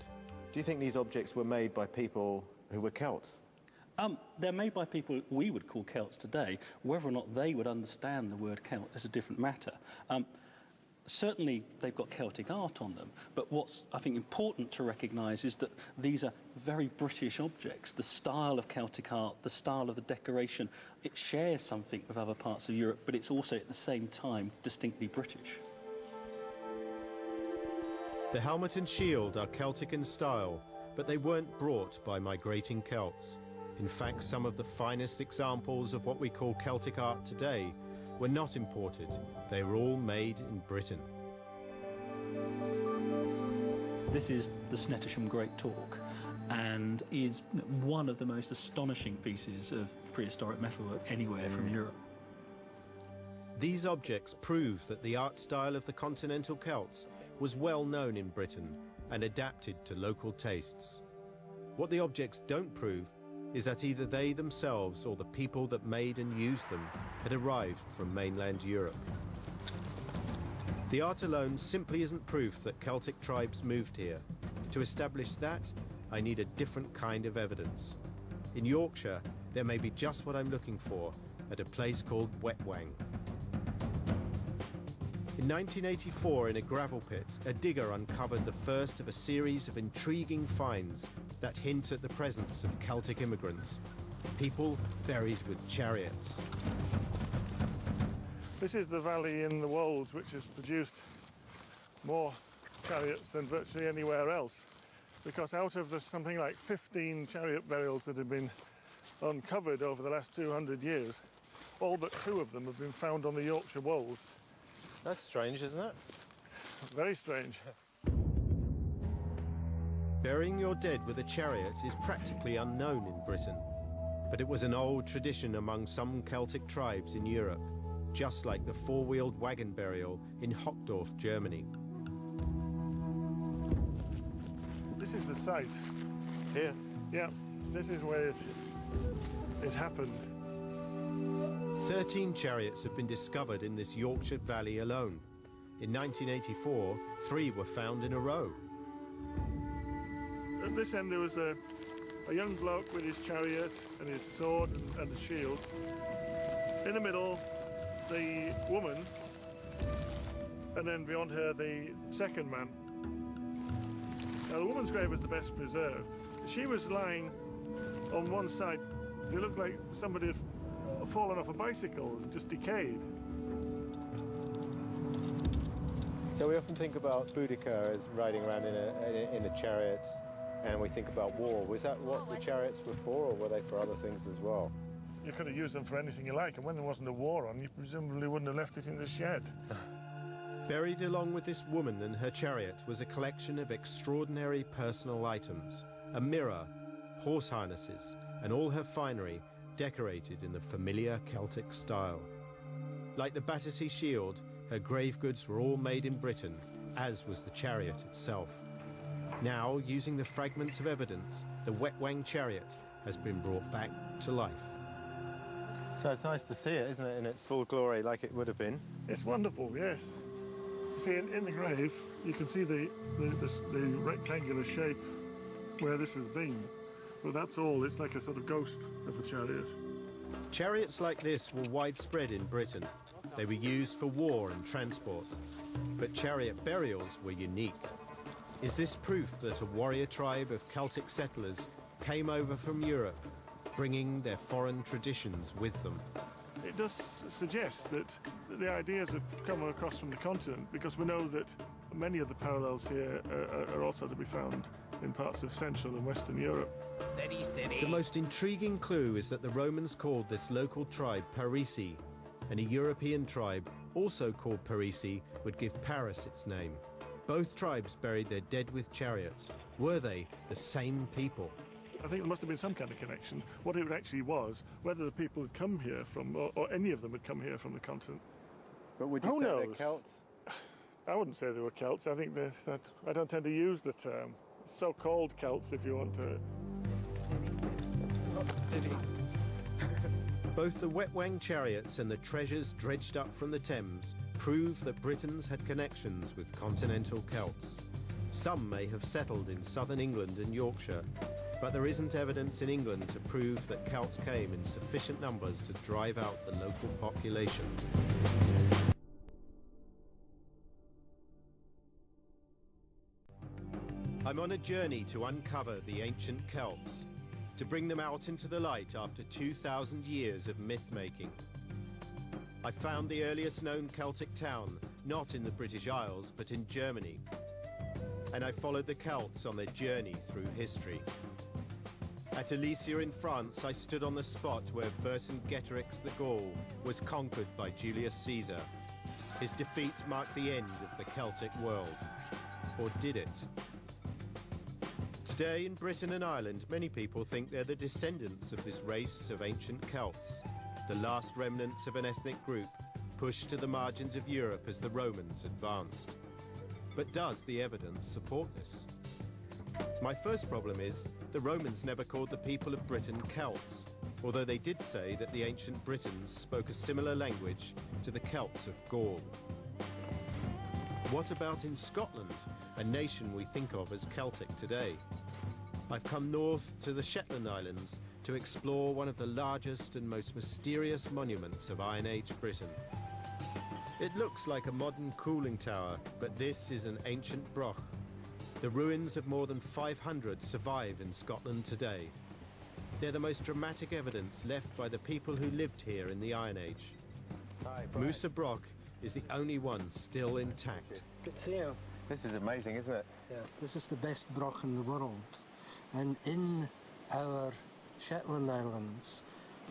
Do you think these objects were made by people who were Celts? They're made by people we would call Celts today. Whether or not they would understand the word Celt is a different matter. Certainly they've got Celtic art on them, but what's, I think, important to recognise is that these are very British objects. The style of Celtic art, the style of the decoration, it shares something with other parts of Europe, but it's also at the same time distinctly British. The helmet and shield are Celtic in style, but they weren't brought by migrating Celts. In fact, some of the finest examples of what we call Celtic art today were not imported. They were all made in Britain. This is the Snettisham Great Talk and is one of the most astonishing pieces of prehistoric metalwork anywhere from Europe. These objects prove that the art style of the continental Celts was well known in Britain and adapted to local tastes. What the objects don't prove is that either they themselves or the people that made and used them had arrived from mainland Europe. The art alone simply isn't proof that Celtic tribes moved here. To establish that, I need a different kind of evidence. In Yorkshire, there may be just what I'm looking for at a place called Wetwang. In 1984, in a gravel pit, a digger uncovered the first of a series of intriguing finds that hint at the presence of Celtic immigrants, people buried with chariots. This is the valley in the Wolds which has produced more chariots than virtually anywhere else, because out of the something like 15 chariot burials that have been uncovered over the last 200 years, all but 2 of them have been found on the Yorkshire Wolds. That's strange, isn't it? Very strange. Burying your dead with a chariot is practically unknown in Britain, but it was an old tradition among some Celtic tribes in Europe, just like the 4-wheeled wagon burial in Hockdorf, Germany. This is the site. Here? Yeah, this is where it happened. 13 chariots have been discovered in this Yorkshire Valley alone. In 1984, 3 were found in a row. At this end there was a young bloke with his chariot and his sword and a shield. In the middle, the woman, and then beyond her, the second man. Now, the woman's grave was the best preserved. She was lying on one side. It looked like somebody had fallen off a bicycle and just decayed. So we often think about Boudica as riding around in a chariot, and we think about war. Was that what the chariots were for, or were they for other things as well? You could have used them for anything you like, and when there wasn't a war on, you presumably wouldn't have left it in the shed. Buried along with this woman and her chariot was a collection of extraordinary personal items, a mirror, horse harnesses, and all her finery decorated in the familiar Celtic style. Like the Battersea shield, her grave goods were all made in Britain, as was the chariot itself. Now, using the fragments of evidence, the Wetwang chariot has been brought back to life. So it's nice to see it, isn't it, in its full glory, like it would have been. It's wonderful, yes. See, in the grave, you can see the rectangular shape where this has been. But that's all. It's like a sort of ghost of a chariot. Chariots like this were widespread in Britain. They were used for war and transport. But chariot burials were unique. Is this proof that a warrior tribe of Celtic settlers came over from Europe, bringing their foreign traditions with them. It does suggest that the ideas have come across from the continent, because we know that many of the parallels here are also to be found in parts of Central and Western Europe. Steady, steady. The most intriguing clue is that the Romans called this local tribe Parisi, and a European tribe, also called Parisi, would give Paris its name. Both tribes buried their dead with chariots. Were they the same people? I think there must have been some kind of connection. What it actually was, whether the people had come here from, or any of them had come here from the continent. But would you Who say knows? they're Celts? I wouldn't say they were Celts. I think that I don't tend to use the term. So-called Celts, if you want to. Both the wet-wang chariots and the treasures dredged up from the Thames prove that Britons had connections with continental Celts. Some may have settled in southern England and Yorkshire, but there isn't evidence in England to prove that Celts came in sufficient numbers to drive out the local population. I'm on a journey to uncover the ancient Celts, to bring them out into the light after 2,000 years of myth-making. I found the earliest known Celtic town, not in the British Isles, but in Germany. And I followed the Celts on their journey through history. At Alesia in France, I stood on the spot where Vercingetorix the Gaul was conquered by Julius Caesar. His defeat marked the end of the Celtic world. Or did it? Today in Britain and Ireland, many people think they're the descendants of this race of ancient Celts, the last remnants of an ethnic group pushed to the margins of Europe as the Romans advanced. But does the evidence support this? My first problem is the Romans never called the people of Britain Celts, although they did say that the ancient Britons spoke a similar language to the Celts of Gaul. What about in Scotland, a nation we think of as Celtic today? I've come north to the Shetland Islands to explore one of the largest and most mysterious monuments of Iron Age Britain. It looks like a modern cooling tower, but this is an ancient broch. The ruins of more than 500 survive in Scotland today. They're the most dramatic evidence left by the people who lived here in the Iron Age. Musa Broch is the only one still intact. Good to see you. This is amazing, isn't it? Yeah, this is the best broch in the world. And in our Shetland Islands,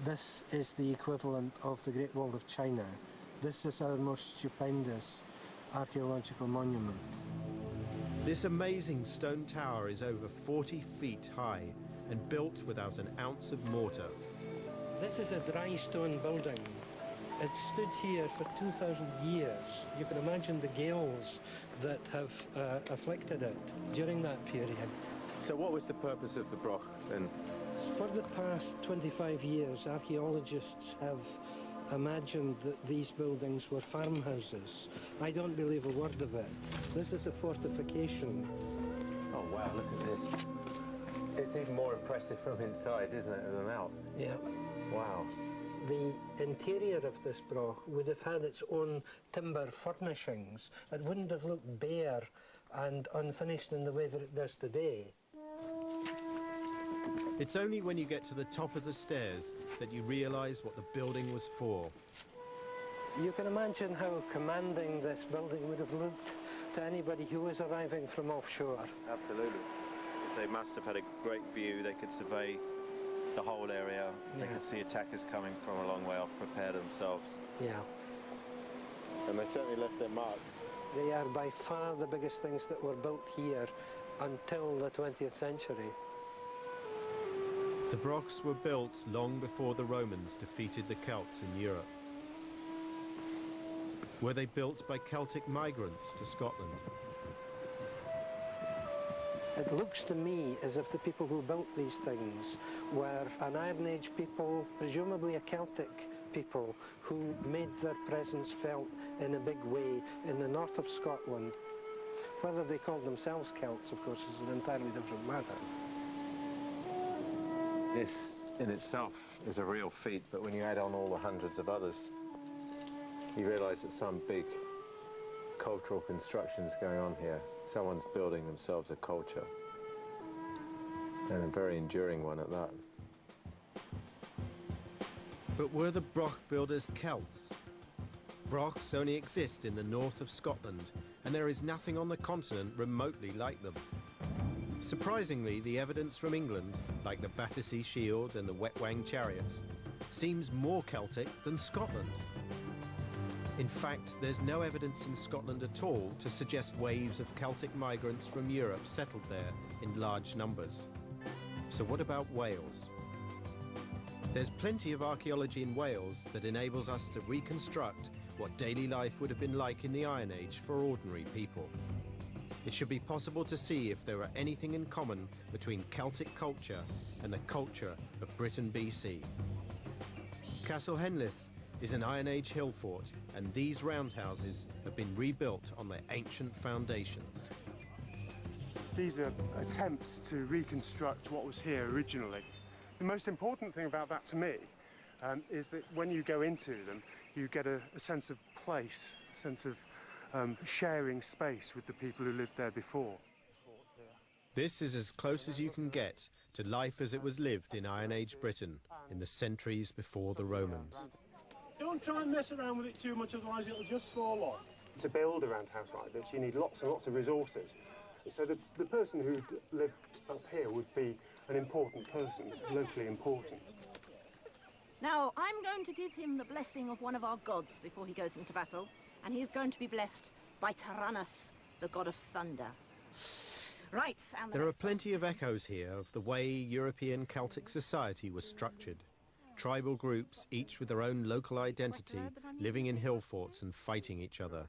this is the equivalent of the Great Wall of China. This is our most stupendous archaeological monument. This amazing stone tower is over 40 feet high and built without an ounce of mortar. This is a dry stone building. It stood here for 2,000 years. You can imagine the gales that have afflicted it during that period. So what was the purpose of the broch then? For the past 25 years, archaeologists have imagined that these buildings were farmhouses. I don't believe a word of it. This is a fortification. Oh wow, look at this. It's even more impressive from inside, isn't it, than out? Yeah. Wow. The interior of this broch would have had its own timber furnishings. It wouldn't have looked bare and unfinished in the way that it does today. It's only when you get to the top of the stairs that you realise what the building was for. You can imagine how commanding this building would have looked to anybody who was arriving from offshore. Absolutely. They must have had a great view. They could survey the whole area. They could see attackers coming from a long way off, prepare themselves. Yeah. And they certainly left their mark. They are by far the biggest things that were built here until the 20th century. The brochs were built long before the Romans defeated the Celts in Europe. Were they built by Celtic migrants to Scotland? It looks to me as if the people who built these things were an Iron Age people, presumably a Celtic people, who made their presence felt in a big way in the north of Scotland. Whether they called themselves Celts, of course, is an entirely different matter. This in itself is a real feat, but when you add on all the hundreds of others, you realise that some big cultural construction's going on here. Someone's building themselves a culture, and a very enduring one at that. But were the broch builders Celts? Brochs only exist in the north of Scotland, and there is nothing on the continent remotely like them. Surprisingly, the evidence from England, like the Battersea Shield and the Wetwang chariots, seems more Celtic than Scotland. In fact, there's no evidence in Scotland at all to suggest waves of Celtic migrants from Europe settled there in large numbers. So what about Wales? There's plenty of archaeology in Wales that enables us to reconstruct what daily life would have been like in the Iron Age for ordinary people. It should be possible to see if there are anything in common between Celtic culture and the culture of Britain BC. Castle Henlith is an Iron Age hill fort, and these roundhouses have been rebuilt on their ancient foundations. These are attempts to reconstruct what was here originally. The most important thing about that to me is that when you go into them, you get a sense of place, a sense of sharing space with the people who lived there before. This is as close as you can get to life as it was lived in Iron Age Britain in the centuries before the Romans. Don't try and mess around with it too much, otherwise it'll just fall off. To build a roundhouse like this, you need lots and lots of resources. So the person who lived up here would be an important person, locally important. Now, I'm going to give him the blessing of one of our gods before he goes into battle, and he's going to be blessed by Tyrannus, the god of thunder. Right, and there are plenty of echoes here of the way European Celtic society was structured. Tribal groups, each with their own local identity, living in hill forts and fighting each other.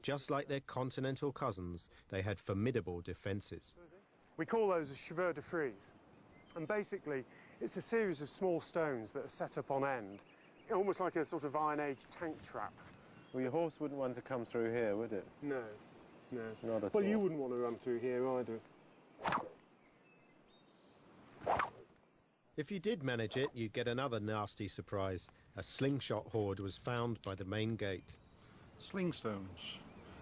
Just like their continental cousins, they had formidable defences. We call those a chevaux de frise, and basically it's a series of small stones that are set up on end, almost like a sort of Iron Age tank trap. Well, your horse wouldn't want to come through here, would it? No, no. Not at all. Well, you wouldn't want to run through here either. If you did manage it, you'd get another nasty surprise. A slingshot hoard was found by the main gate. Sling stones.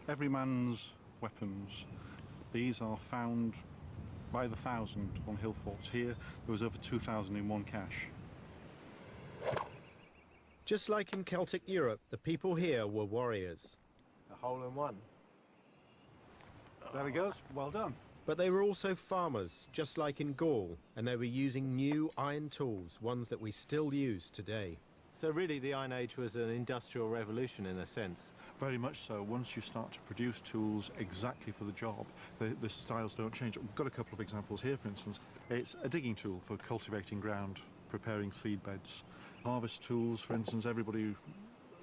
Every man's weapons. These are found by the thousand on hill forts. Here, there was over 2,000 in one cache. Just like in Celtic Europe, the people here were warriors. A hole in one. There he goes. Well done. But they were also farmers, just like in Gaul, and they were using new iron tools, ones that we still use today. So really the Iron Age was an industrial revolution in a sense. Very much so. Once you start to produce tools exactly for the job, the styles don't change. We've got a couple of examples here, for instance. It's a digging tool for cultivating ground, preparing seed beds. Harvest tools, for instance, everybody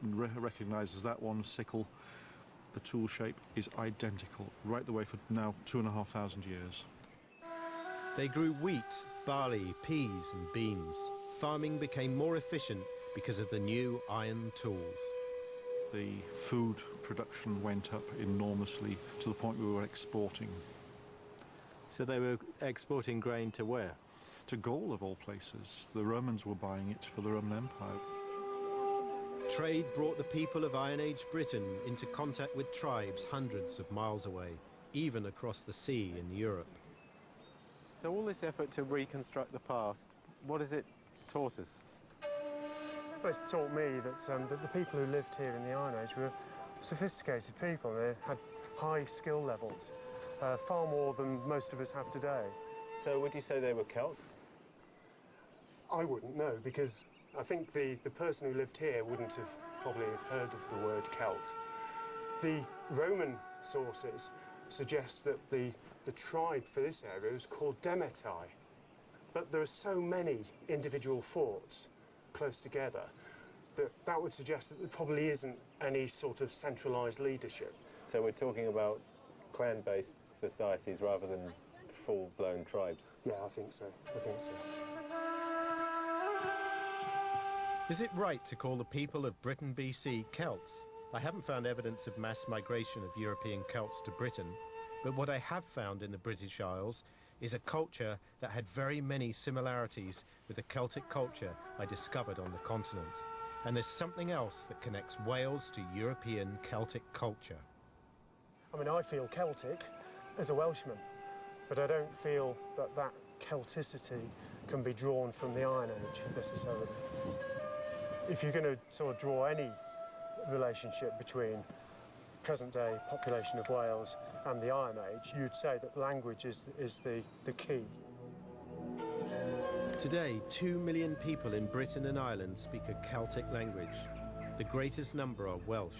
recognises that one, sickle. The tool shape is identical, right the way for now 2,500 years. They grew wheat, barley, peas and beans. Farming became more efficient because of the new iron tools. The food production went up enormously to the point we were exporting. So they were exporting grain to where? To Gaul, of all places. The Romans were buying it for the Roman Empire. Trade brought the people of Iron Age Britain into contact with tribes hundreds of miles away, even across the sea in Europe. So all this effort to reconstruct the past, what has it taught us? Well, it's taught me that the people who lived here in the Iron Age were sophisticated people. They had high skill levels, far more than most of us have today. So would you say they were Celts? I wouldn't know, because I think the person who lived here wouldn't have probably have heard of the word Celt. The Roman sources suggest that the tribe for this area was called Demetai. But there are so many individual forts close together that would suggest that there probably isn't any sort of centralised leadership. So we're talking about clan-based societies rather than full-blown tribes? Yeah, I think so. I think so. Is it right to call the people of Britain BC Celts? I haven't found evidence of mass migration of European Celts to Britain, but what I have found in the British Isles is a culture that had very many similarities with the Celtic culture I discovered on the continent. And there's something else that connects Wales to European Celtic culture. I mean, I feel Celtic as a Welshman, but I don't feel that Celticity can be drawn from the Iron Age necessarily. If you're going to sort of draw any relationship between present-day population of Wales and the Iron Age, you'd say that language is the key. Today, 2 million people in Britain and Ireland speak a Celtic language. The greatest number are Welsh.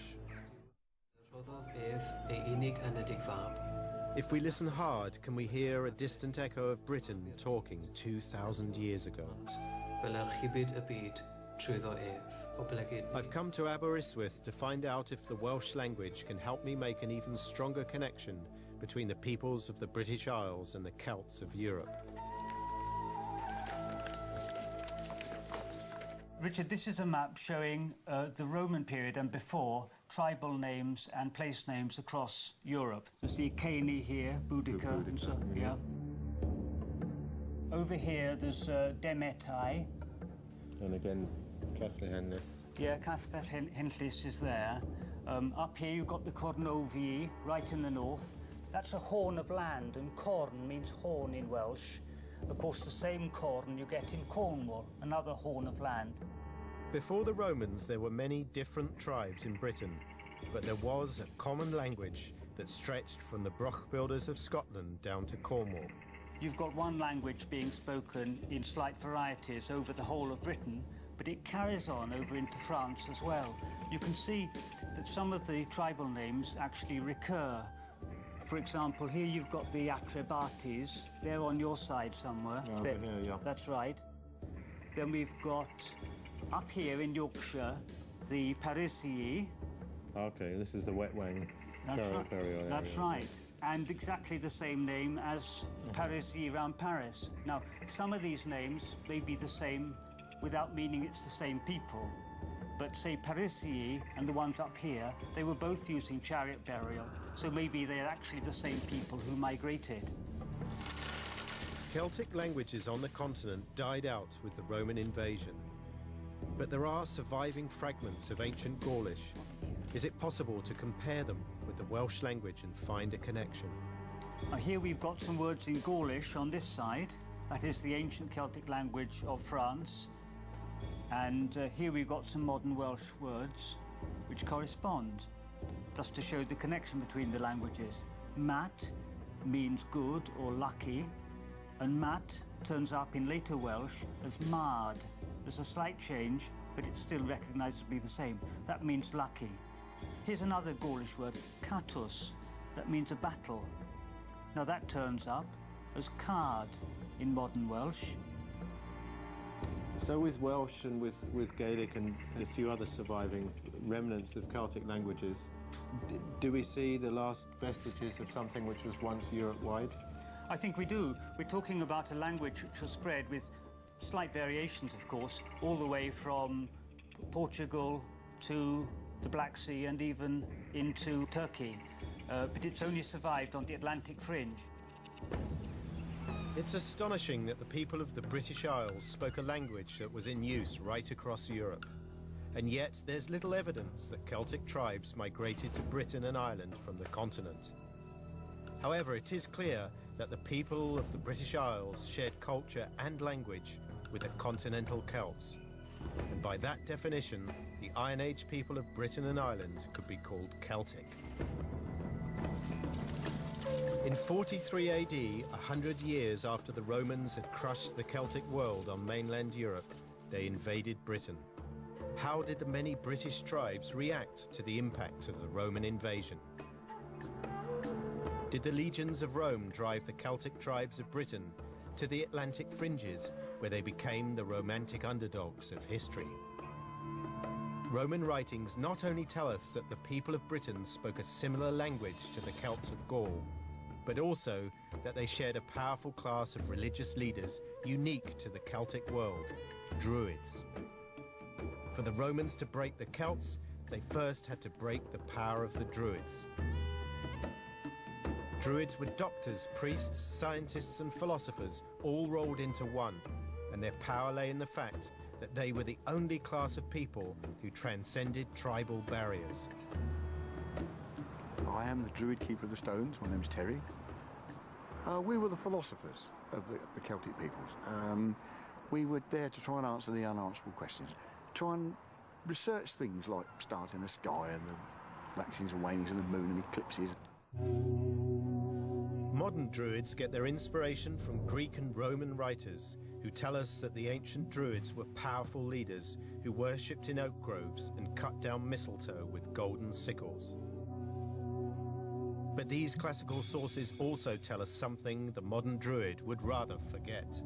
If we listen hard, can we hear a distant echo of Britain talking 2,000 years ago? I've come to Aberystwyth to find out if the Welsh language can help me make an even stronger connection between the peoples of the British Isles and the Celts of Europe. Richard, this is a map showing the Roman period and before tribal names and place names across Europe. There's the Iceni here, Boudica, and so, yeah. Over here, there's Demetai. And again, Castellhenllys. Yeah, Castellhenllys is there. Up here, you've got the Cornovii, right in the north. That's a horn of land, and corn means horn in Welsh. Of course, the same corn you get in Cornwall, another horn of land. Before the Romans, there were many different tribes in Britain, but there was a common language that stretched from the Broch Builders of Scotland down to Cornwall. You've got one language being spoken in slight varieties over the whole of Britain, but it carries on over into France as well. You can see that some of the tribal names actually recur. For example, here you've got the Atrebates. They're on your side somewhere. Over here, yeah. That's right. Then we've got, up here in Yorkshire, the Parisii. Okay, this is the Wetwang chariot burial area. That's right. And exactly the same name as Parisii around Paris. Now, some of these names may be the same without meaning it's the same people. But say Parisii and the ones up here, they were both using chariot burial. So maybe they're actually the same people who migrated. Celtic languages on the continent died out with the Roman invasion. But there are surviving fragments of ancient Gaulish. Is it possible to compare them with the Welsh language and find a connection? Now here we've got some words in Gaulish on this side. That is the ancient Celtic language of France. And here we've got some modern Welsh words which correspond, thus to show the connection between the languages. Mat means good or lucky, and mat turns up in later Welsh as mard. There's a slight change, but it's still recognisably the same. That means lucky. Here's another Gaulish word, catus. That means a battle. Now that turns up as card in modern Welsh. So with Welsh and with Gaelic and a few other surviving remnants of Celtic languages, do we see the last vestiges of something which was once Europe-wide? I think we do. We're talking about a language which was spread with slight variations, of course, all the way from Portugal to the Black Sea and even into Turkey. But it's only survived on the Atlantic fringe. It's astonishing that the people of the British Isles spoke a language that was in use right across Europe. And yet there's little evidence that Celtic tribes migrated to Britain and Ireland from the continent. However, it is clear that the people of the British Isles shared culture and language with the continental Celts. And by that definition, the Iron Age people of Britain and Ireland could be called Celtic. In 43 AD, 100 years after the Romans had crushed the Celtic world on mainland Europe, they invaded Britain. How did the many British tribes react to the impact of the Roman invasion? Did the legions of Rome drive the Celtic tribes of Britain to the Atlantic fringes, where they became the romantic underdogs of history? Roman writings not only tell us that the people of Britain spoke a similar language to the Celts of Gaul, but also that they shared a powerful class of religious leaders unique to the Celtic world, Druids. For the Romans to break the Celts, they first had to break the power of the Druids. Druids were doctors, priests, scientists and philosophers, all rolled into one, and their power lay in the fact that they were the only class of people who transcended tribal barriers. I am the Druid Keeper of the Stones. My name's Terry. We were the philosophers of the Celtic peoples. We were there to try and answer the unanswerable questions, try and research things like stars in the sky and the waxings and wanings of the moon and eclipses. Modern Druids get their inspiration from Greek and Roman writers who tell us that the ancient Druids were powerful leaders who worshipped in oak groves and cut down mistletoe with golden sickles. But these classical sources also tell us something the modern Druid would rather forget.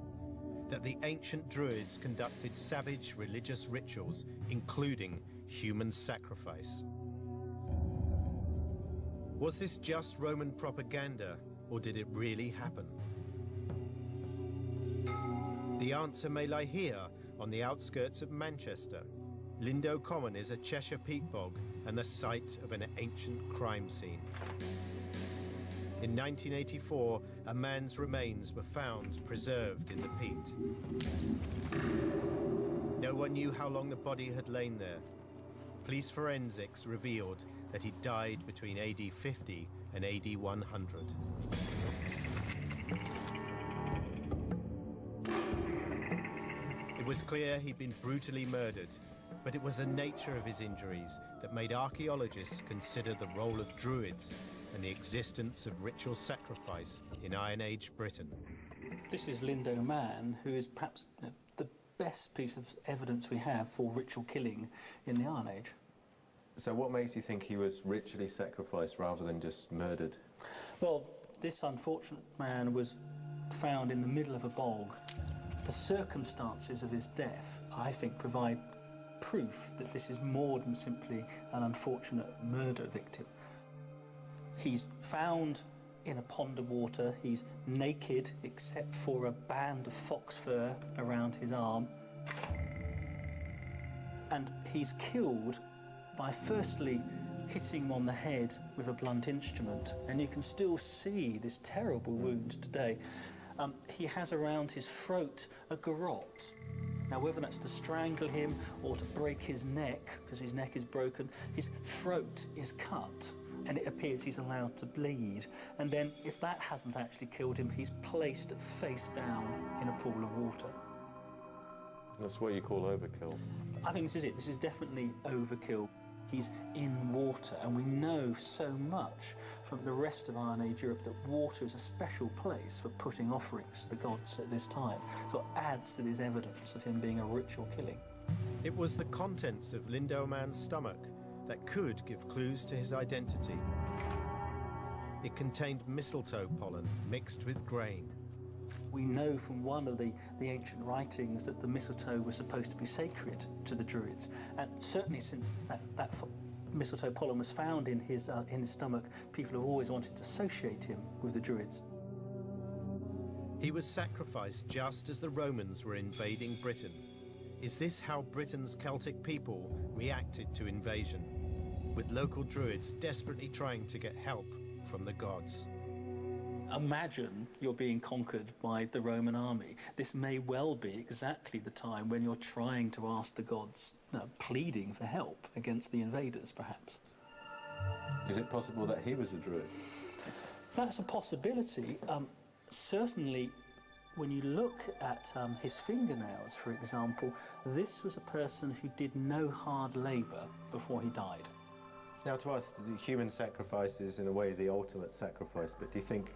That the ancient Druids conducted savage religious rituals, including human sacrifice. Was this just Roman propaganda, or did it really happen? The answer may lie here, on the outskirts of Manchester. Lindo Common is a Cheshire peat bog and the site of an ancient crime scene. In 1984, a man's remains were found preserved in the peat. No one knew how long the body had lain there. Police forensics revealed that he died between AD 50 and AD 100. It was clear he'd been brutally murdered, but it was the nature of his injuries that made archaeologists consider the role of Druids and the existence of ritual sacrifice in Iron Age Britain. This is Lindo Man, who is perhaps the best piece of evidence we have for ritual killing in the Iron Age. So what makes you think he was ritually sacrificed rather than just murdered? Well, this unfortunate man was found in the middle of a bog. The circumstances of his death, I think, provide proof that this is more than simply an unfortunate murder victim. He's found in a pond of water. He's naked except for a band of fox fur around his arm. And he's killed by firstly hitting him on the head with a blunt instrument. And you can still see this terrible wound today. He has around his throat a garrote. Now, whether that's to strangle him or to break his neck, because his neck is broken, his throat is cut, and it appears he's allowed to bleed. And then, if that hasn't actually killed him, he's placed face down in a pool of water. That's what you call overkill. I think this is it. This is definitely overkill. He's in water, and we know so much from the rest of Iron Age Europe that water is a special place for putting offerings to the gods at this time. So it adds to this evidence of him being a ritual killing. It was the contents of Lindo Man's stomach that could give clues to his identity. It contained mistletoe pollen mixed with grain. We know from one of the ancient writings that the mistletoe was supposed to be sacred to the Druids, and certainly since that mistletoe pollen was found in his stomach, people have always wanted to associate him with the Druids. He was sacrificed just as the Romans were invading Britain. Is this how Britain's Celtic people reacted to invasion, with local Druids desperately trying to get help from the gods? Imagine you're being conquered by the Roman army. This may well be exactly the time when you're trying to ask the gods, pleading for help against the invaders, perhaps. Is it possible that he was a Druid? That's a possibility. Certainly, when you look at his fingernails, for example, this was a person who did no hard labour before he died. Now, to us, the human sacrifice is, in a way, the ultimate sacrifice, but do you think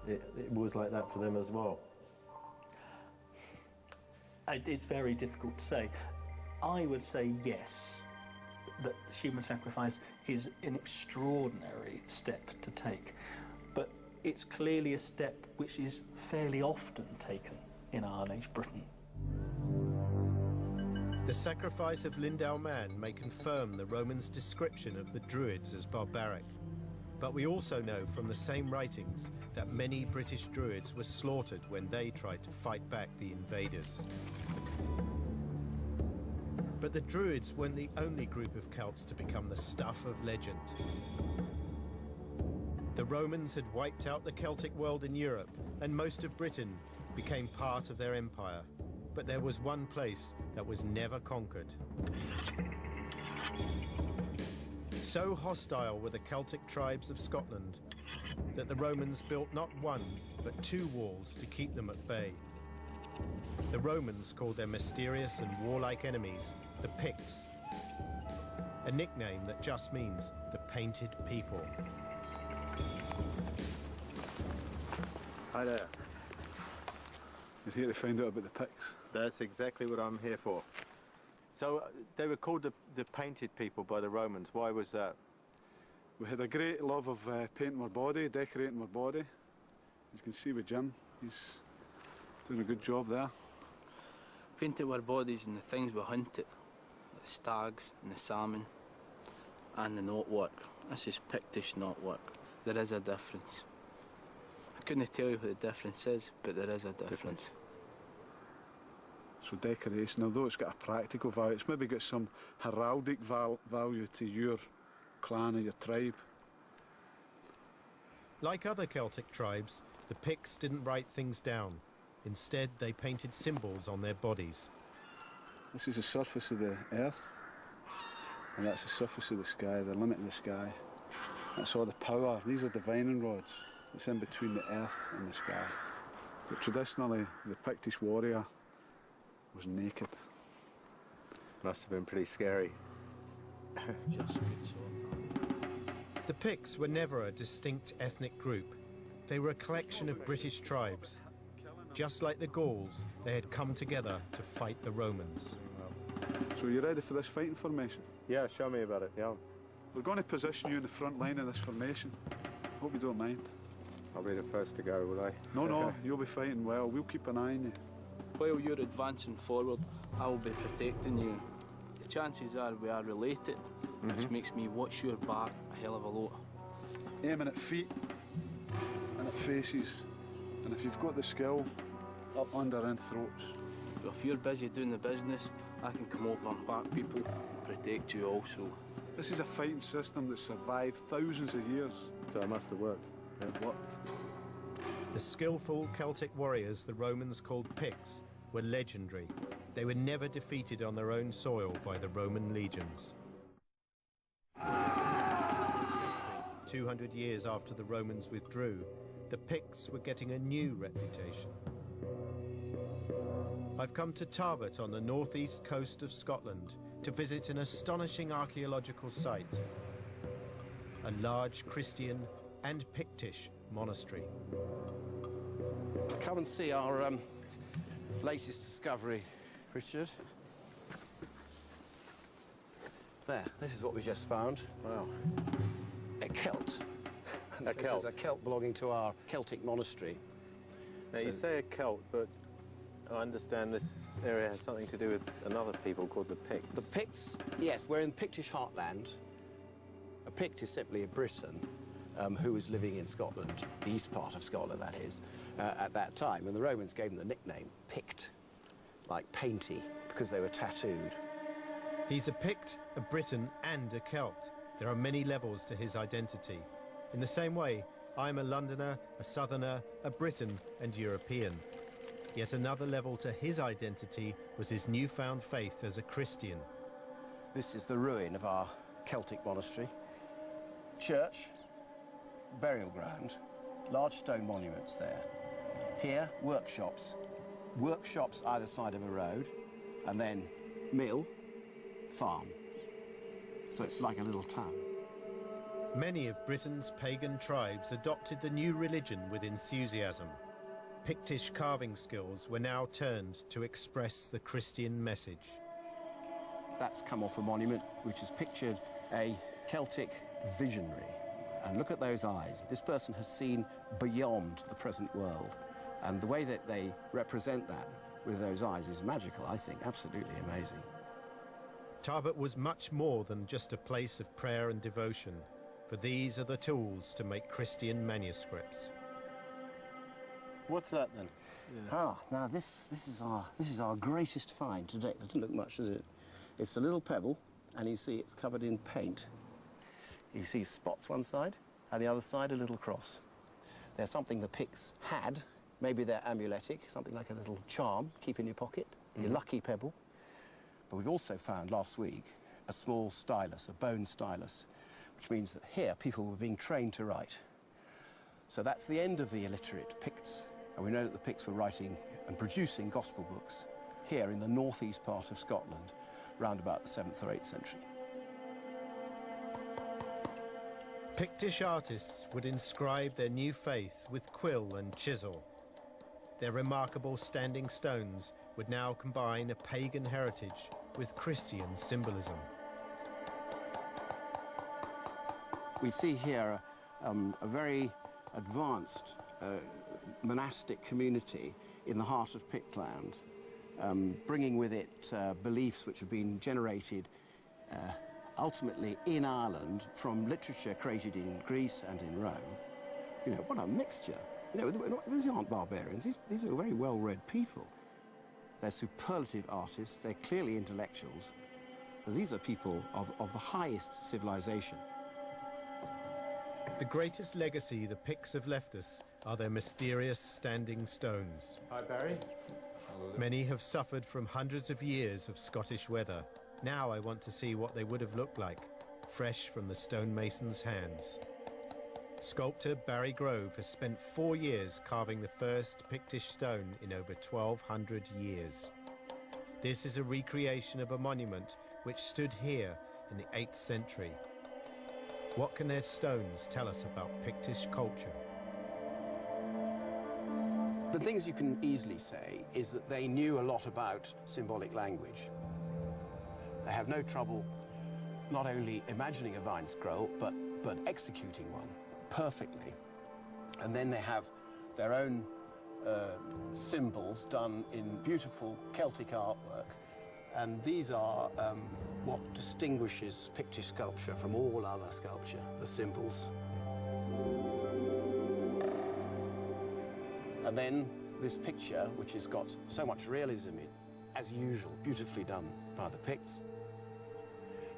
it was like that for them as well? It's very difficult to say. I would say yes, that human sacrifice is an extraordinary step to take, but it's clearly a step which is fairly often taken in Iron Age Britain. The sacrifice of Lindo Man may confirm the Romans' description of the Druids as barbaric. But we also know from the same writings that many British Druids were slaughtered when they tried to fight back the invaders. But the Druids weren't the only group of Celts to become the stuff of legend. The Romans had wiped out the Celtic world in Europe, and most of Britain became part of their empire. But there was one place that was never conquered. So hostile were the Celtic tribes of Scotland that the Romans built not one, but 2 walls to keep them at bay. The Romans called their mysterious and warlike enemies the Picts, a nickname that just means the painted people. Hi there. You're here to find out about the Picts. That's exactly what I'm here for. So they were called the painted people by the Romans. Why was that? We had a great love of painting our body, decorating our body. As you can see with Jim, he's doing a good job there. Painted our bodies and the things we hunted, the stags and the salmon, and the knotwork. This is Pictish knotwork. There is a difference. I couldn't tell you what the difference is, but there is a difference. So decoration, although it's got a practical value, it's maybe got some heraldic value to your clan or your tribe. Like other Celtic tribes, the Picts didn't write things down. Instead, they painted symbols on their bodies. This is the surface of the earth, and that's the surface of the sky, the limit of the sky. That's all the power. These are divining rods. It's in between the earth and the sky. But traditionally, the Pictish warrior was naked. Must have been pretty scary. The Picts were never a distinct ethnic group. They were a collection of British tribes. Just like the Gauls, they had come together to fight the Romans. So you ready for this fighting formation? Yeah, show me about it, yeah. We're going to position you in the front line of this formation. Hope you don't mind. I'll be the first to go, will I? No, you'll be fighting well. We'll keep an eye on you. While you're advancing forward, I will be protecting you. The chances are we are related, which makes me watch your back a hell of a lot. Aiming at feet and at faces. And if you've got the skill, up, under and throats. So if you're busy doing the business, I can come over and whack people, protect you also. This is a fighting system that survived thousands of years. So it must have worked. It worked. The skillful Celtic warriors the Romans called Picts were legendary. They were never defeated on their own soil by the Roman legions. 200 years after the Romans withdrew, the Picts were getting a new reputation. I've come to Tarbert on the northeast coast of Scotland to visit an astonishing archaeological site, a large Christian and Pictish monastery. Come and see our latest discovery, Richard. There, this is what we just found. Wow. A Celt. A Celt? This is a Celt belonging to our Celtic monastery. Now, you say a Celt, but I understand this area has something to do with another people called the Picts. The Picts, yes, we're in Pictish heartland. A Pict is simply a Briton who was living in Scotland, the east part of Scotland, that is, at that time. And the Romans gave them the nickname Pict, like painty, because they were tattooed. He's a Pict, a Briton, and a Celt. There are many levels to his identity. In the same way, I'm a Londoner, a Southerner, a Briton, and European. Yet another level to his identity was his newfound faith as a Christian. This is the ruin of our Celtic monastery. Church, burial ground, large stone monuments there. Here, workshops. Workshops either side of a road, and then mill, farm. So it's like a little town. Many of Britain's pagan tribes adopted the new religion with enthusiasm. Pictish carving skills were now turned to express the Christian message. That's come off a monument which has pictured a Celtic visionary. And look at those eyes. This person has seen beyond the present world. And the way that they represent that with those eyes is magical, I think, absolutely amazing. Tarbert was much more than just a place of prayer and devotion, for these are the tools to make Christian manuscripts. What's that then? Yeah. Now this is our greatest find to date. Doesn't look much, does it? It's a little pebble, and you see it's covered in paint. You see spots one side, and the other side a little cross. There's something the Picts had. Maybe they're amuletic, something like a little charm, keep in your pocket, your lucky pebble. But we've also found last week a small stylus, a bone stylus, which means that here people were being trained to write. So that's the end of the illiterate Picts, and we know that the Picts were writing and producing gospel books here in the northeast part of Scotland, round about the 7th or 8th century. Pictish artists would inscribe their new faith with quill and chisel. Their remarkable standing stones would now combine a pagan heritage with Christian symbolism. We see here a very advanced monastic community in the heart of Pictland, bringing with it beliefs which have been generated ultimately in Ireland from literature created in Greece and in Rome. You know, what a mixture. You know, these aren't barbarians, these are very well-read people. They're superlative artists, they're clearly intellectuals. These are people of the highest civilization. The greatest legacy the Picts have left us are their mysterious standing stones. Hi, Barry. Many have suffered from hundreds of years of Scottish weather. Now I want to see what they would have looked like, fresh from the stonemason's hands. Sculptor Barry Grove has spent 4 years carving the first Pictish stone in over 1,200 years. This is a recreation of a monument which stood here in the 8th century. What can their stones tell us about Pictish culture? The things you can easily say is that they knew a lot about symbolic language. They have no trouble not only imagining a vine scroll, but executing one perfectly. And then they have their own symbols done in beautiful Celtic artwork. And these are what distinguishes Pictish sculpture from all other sculpture, the symbols. And then this picture, which has got so much realism in, as usual, beautifully done by the Picts.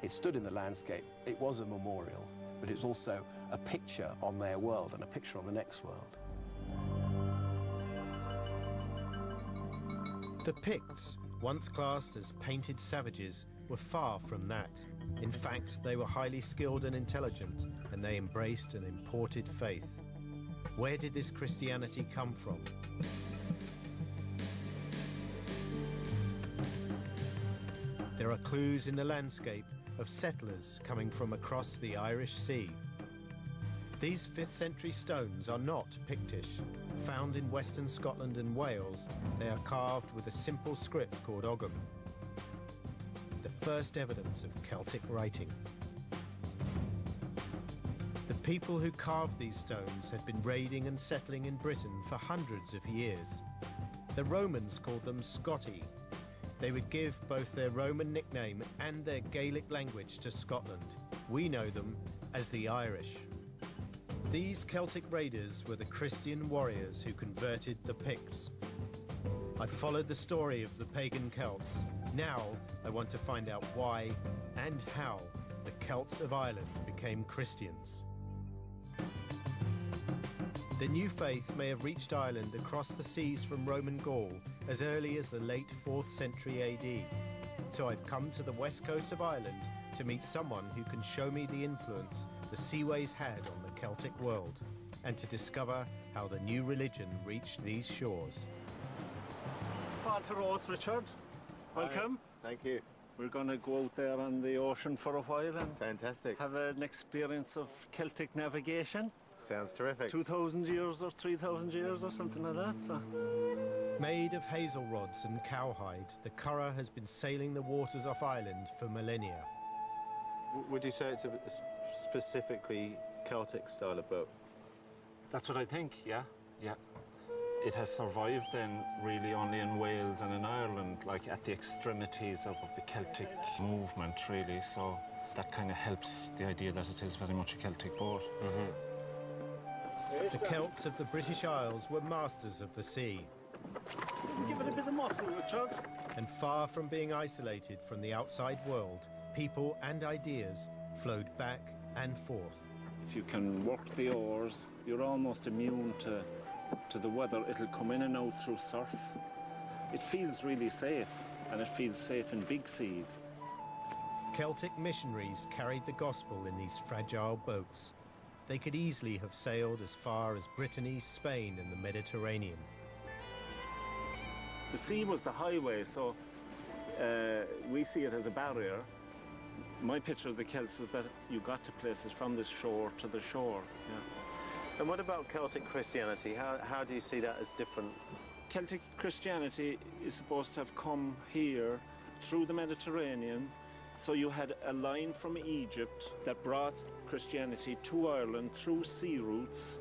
It stood in the landscape, it was a memorial, but it's also a picture on their world and a picture on the next world. The Picts, once classed as painted savages, were far from that. In fact, they were highly skilled and intelligent, and they embraced an imported faith. Where did this Christianity come from? There are clues in the landscape of settlers coming from across the Irish Sea. These 5th century stones are not Pictish. Found in western Scotland and Wales, they are carved with a simple script called Ogham, the first evidence of Celtic writing. The people who carved these stones had been raiding and settling in Britain for hundreds of years. The Romans called them Scotti. They would give both their Roman nickname and their Gaelic language to Scotland. We know them as the Irish. These Celtic raiders were the Christian warriors who converted the Picts. I followed the story of the pagan Celts. Now I want to find out why and how the Celts of Ireland became Christians. The new faith may have reached Ireland across the seas from Roman Gaul as early as the late 4th century AD. So I've come to the west coast of Ireland to meet someone who can show me the influence the seaways had on the Celtic world, and to discover how the new religion reached these shores. Father Roth, Richard. Welcome. Hi. Thank you. We're going to go out there on the ocean for a while and fantastic. Have an experience of Celtic navigation. Sounds terrific. 2,000 years or 3,000 years or something like that. So. Made of hazel rods and cowhide, the curragh has been sailing the waters off Ireland for millennia. Would you say it's a specifically Celtic style of boat? That's what I think, yeah. It has survived then really only in Wales and in Ireland, like at the extremities of the Celtic movement, really. So that kind of helps the idea that it is very much a Celtic boat. The Celts of the British Isles were masters of the sea. Give it a bit of muscle, Richard. And far from being isolated from the outside world, people and ideas flowed back and forth. If you can work the oars, you're almost immune to the weather. It'll come in and out through surf. It feels really safe, and it feels safe in big seas. Celtic missionaries carried the gospel in these fragile boats. They could easily have sailed as far as Brittany, Spain, and the Mediterranean. The sea was the highway, so we see it as a barrier. My picture of the Celts is that you got to places from this shore to the shore. Yeah. And what about Celtic Christianity? How do you see that as different? Celtic Christianity is supposed to have come here through the Mediterranean. So you had a line from Egypt that brought Christianity to Ireland through sea routes,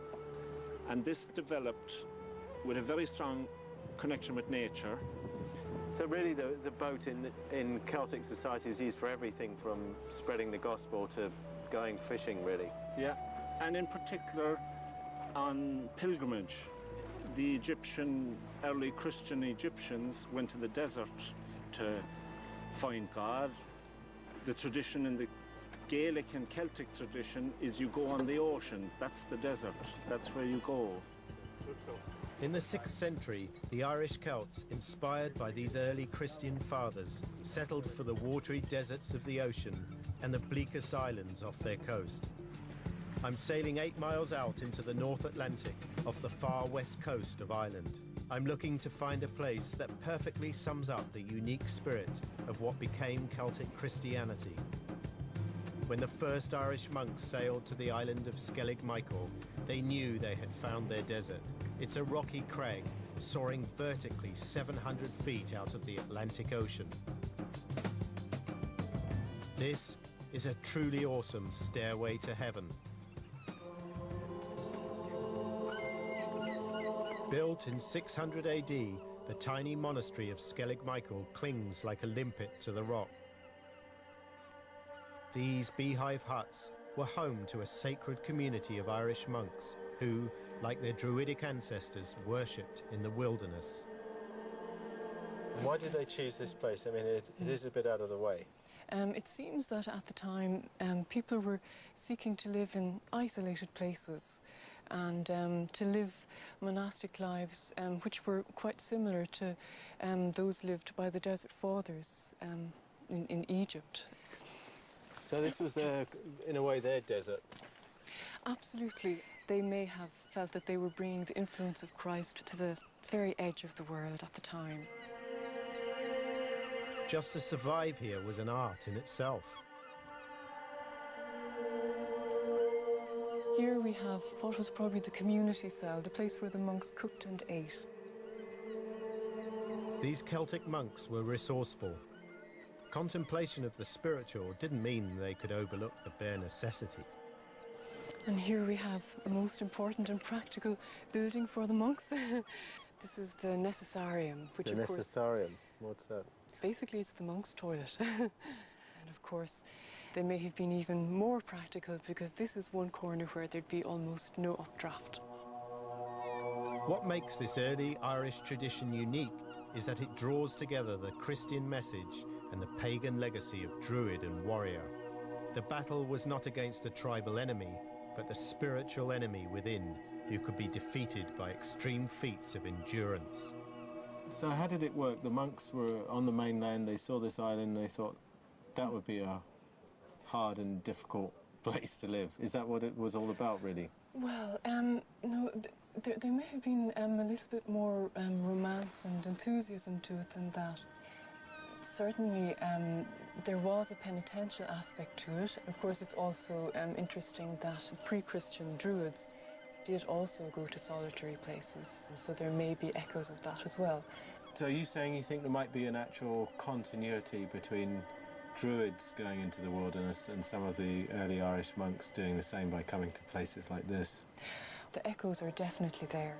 and this developed with a very strong connection with nature. So really the boat in Celtic society was used for everything from spreading the gospel to going fishing, really. Yeah, and in particular on pilgrimage. The early Christian Egyptians went to the desert to find God. The tradition in the Gaelic and Celtic tradition is you go on the ocean. That's the desert. That's where you go. In the 6th century, the Irish Celts, inspired by these early Christian fathers, settled for the watery deserts of the ocean and the bleakest islands off their coast. I'm sailing 8 miles out into the North Atlantic off the far west coast of Ireland. I'm looking to find a place that perfectly sums up the unique spirit of what became Celtic Christianity. When the first Irish monks sailed to the island of Skellig Michael, they knew they had found their desert. It's a rocky crag, soaring vertically 700 feet out of the Atlantic Ocean. This is a truly awesome stairway to heaven. Built in 600 AD, the tiny monastery of Skellig Michael clings like a limpet to the rock. These beehive huts were home to a sacred community of Irish monks who, like their Druidic ancestors, worshipped in the wilderness. Why did they choose this place? I mean, it is a bit out of the way. It seems that at the time people were seeking to live in isolated places and to live monastic lives which were quite similar to those lived by the Desert Fathers in Egypt. So this was, in a way, their desert? Absolutely. They may have felt that they were bringing the influence of Christ to the very edge of the world at the time. Just to survive here was an art in itself. Here we have what was probably the community cell, the place where the monks cooked and ate. These Celtic monks were resourceful. Contemplation of the spiritual didn't mean they could overlook the bare necessities. And here we have a most important and practical building for the monks. This is the necessarium, which the of course... necessarium? What's that? Basically, it's the monks' toilet. And of course, they may have been even more practical because this is one corner where there'd be almost no updraft. What makes this early Irish tradition unique is that it draws together the Christian message and the pagan legacy of druid and warrior. The battle was not against a tribal enemy, but the spiritual enemy within, who could be defeated by extreme feats of endurance. So how did it work? The monks were on the mainland, they saw this island, they thought that would be a hard and difficult place to live. Is that what it was all about, really? Well, no, there may have been a little bit more romance and enthusiasm to it than that. Certainly, there was a penitential aspect to it. Of course, it's also interesting that pre-Christian Druids did also go to solitary places, so there may be echoes of that as well. So are you saying you think there might be an actual continuity between Druids going into the wilderness and some of the early Irish monks doing the same by coming to places like this? The echoes are definitely there.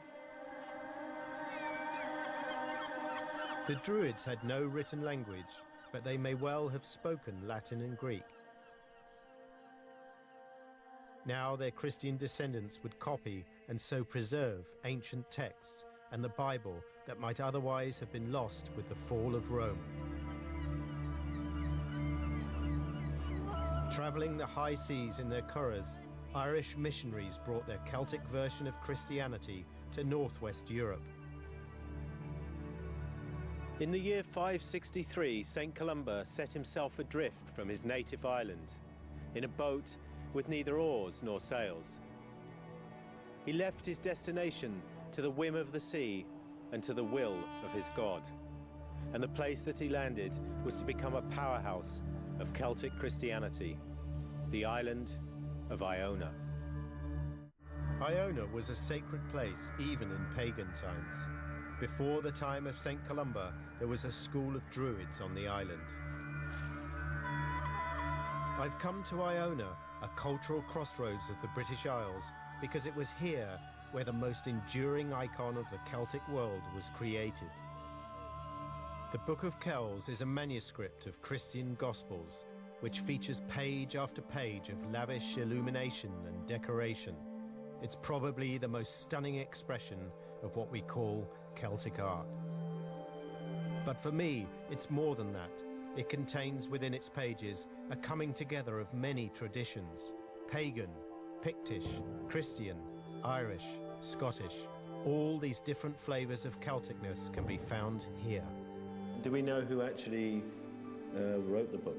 The Druids had no written language, but they may well have spoken Latin and Greek. Now their Christian descendants would copy and so preserve ancient texts and the Bible that might otherwise have been lost with the fall of Rome. Travelling the high seas in their curraghs, Irish missionaries brought their Celtic version of Christianity to northwest Europe. In the year 563, St. Columba set himself adrift from his native island in a boat with neither oars nor sails. He left his destination to the whim of the sea and to the will of his God. And the place that he landed was to become a powerhouse of Celtic Christianity, the island of Iona. Iona was a sacred place even in pagan times. Before the time of St. Columba, there was a school of druids on the island. I've come to Iona, a cultural crossroads of the British Isles, because it was here where the most enduring icon of the Celtic world was created. The Book of Kells is a manuscript of Christian Gospels, which features page after page of lavish illumination and decoration. It's probably the most stunning expression of what we call Celtic art. But for me, it's more than that. It contains within its pages a coming together of many traditions: pagan, Pictish, Christian, Irish, Scottish. All these different flavours of Celticness can be found here. Do we know who actually wrote the book?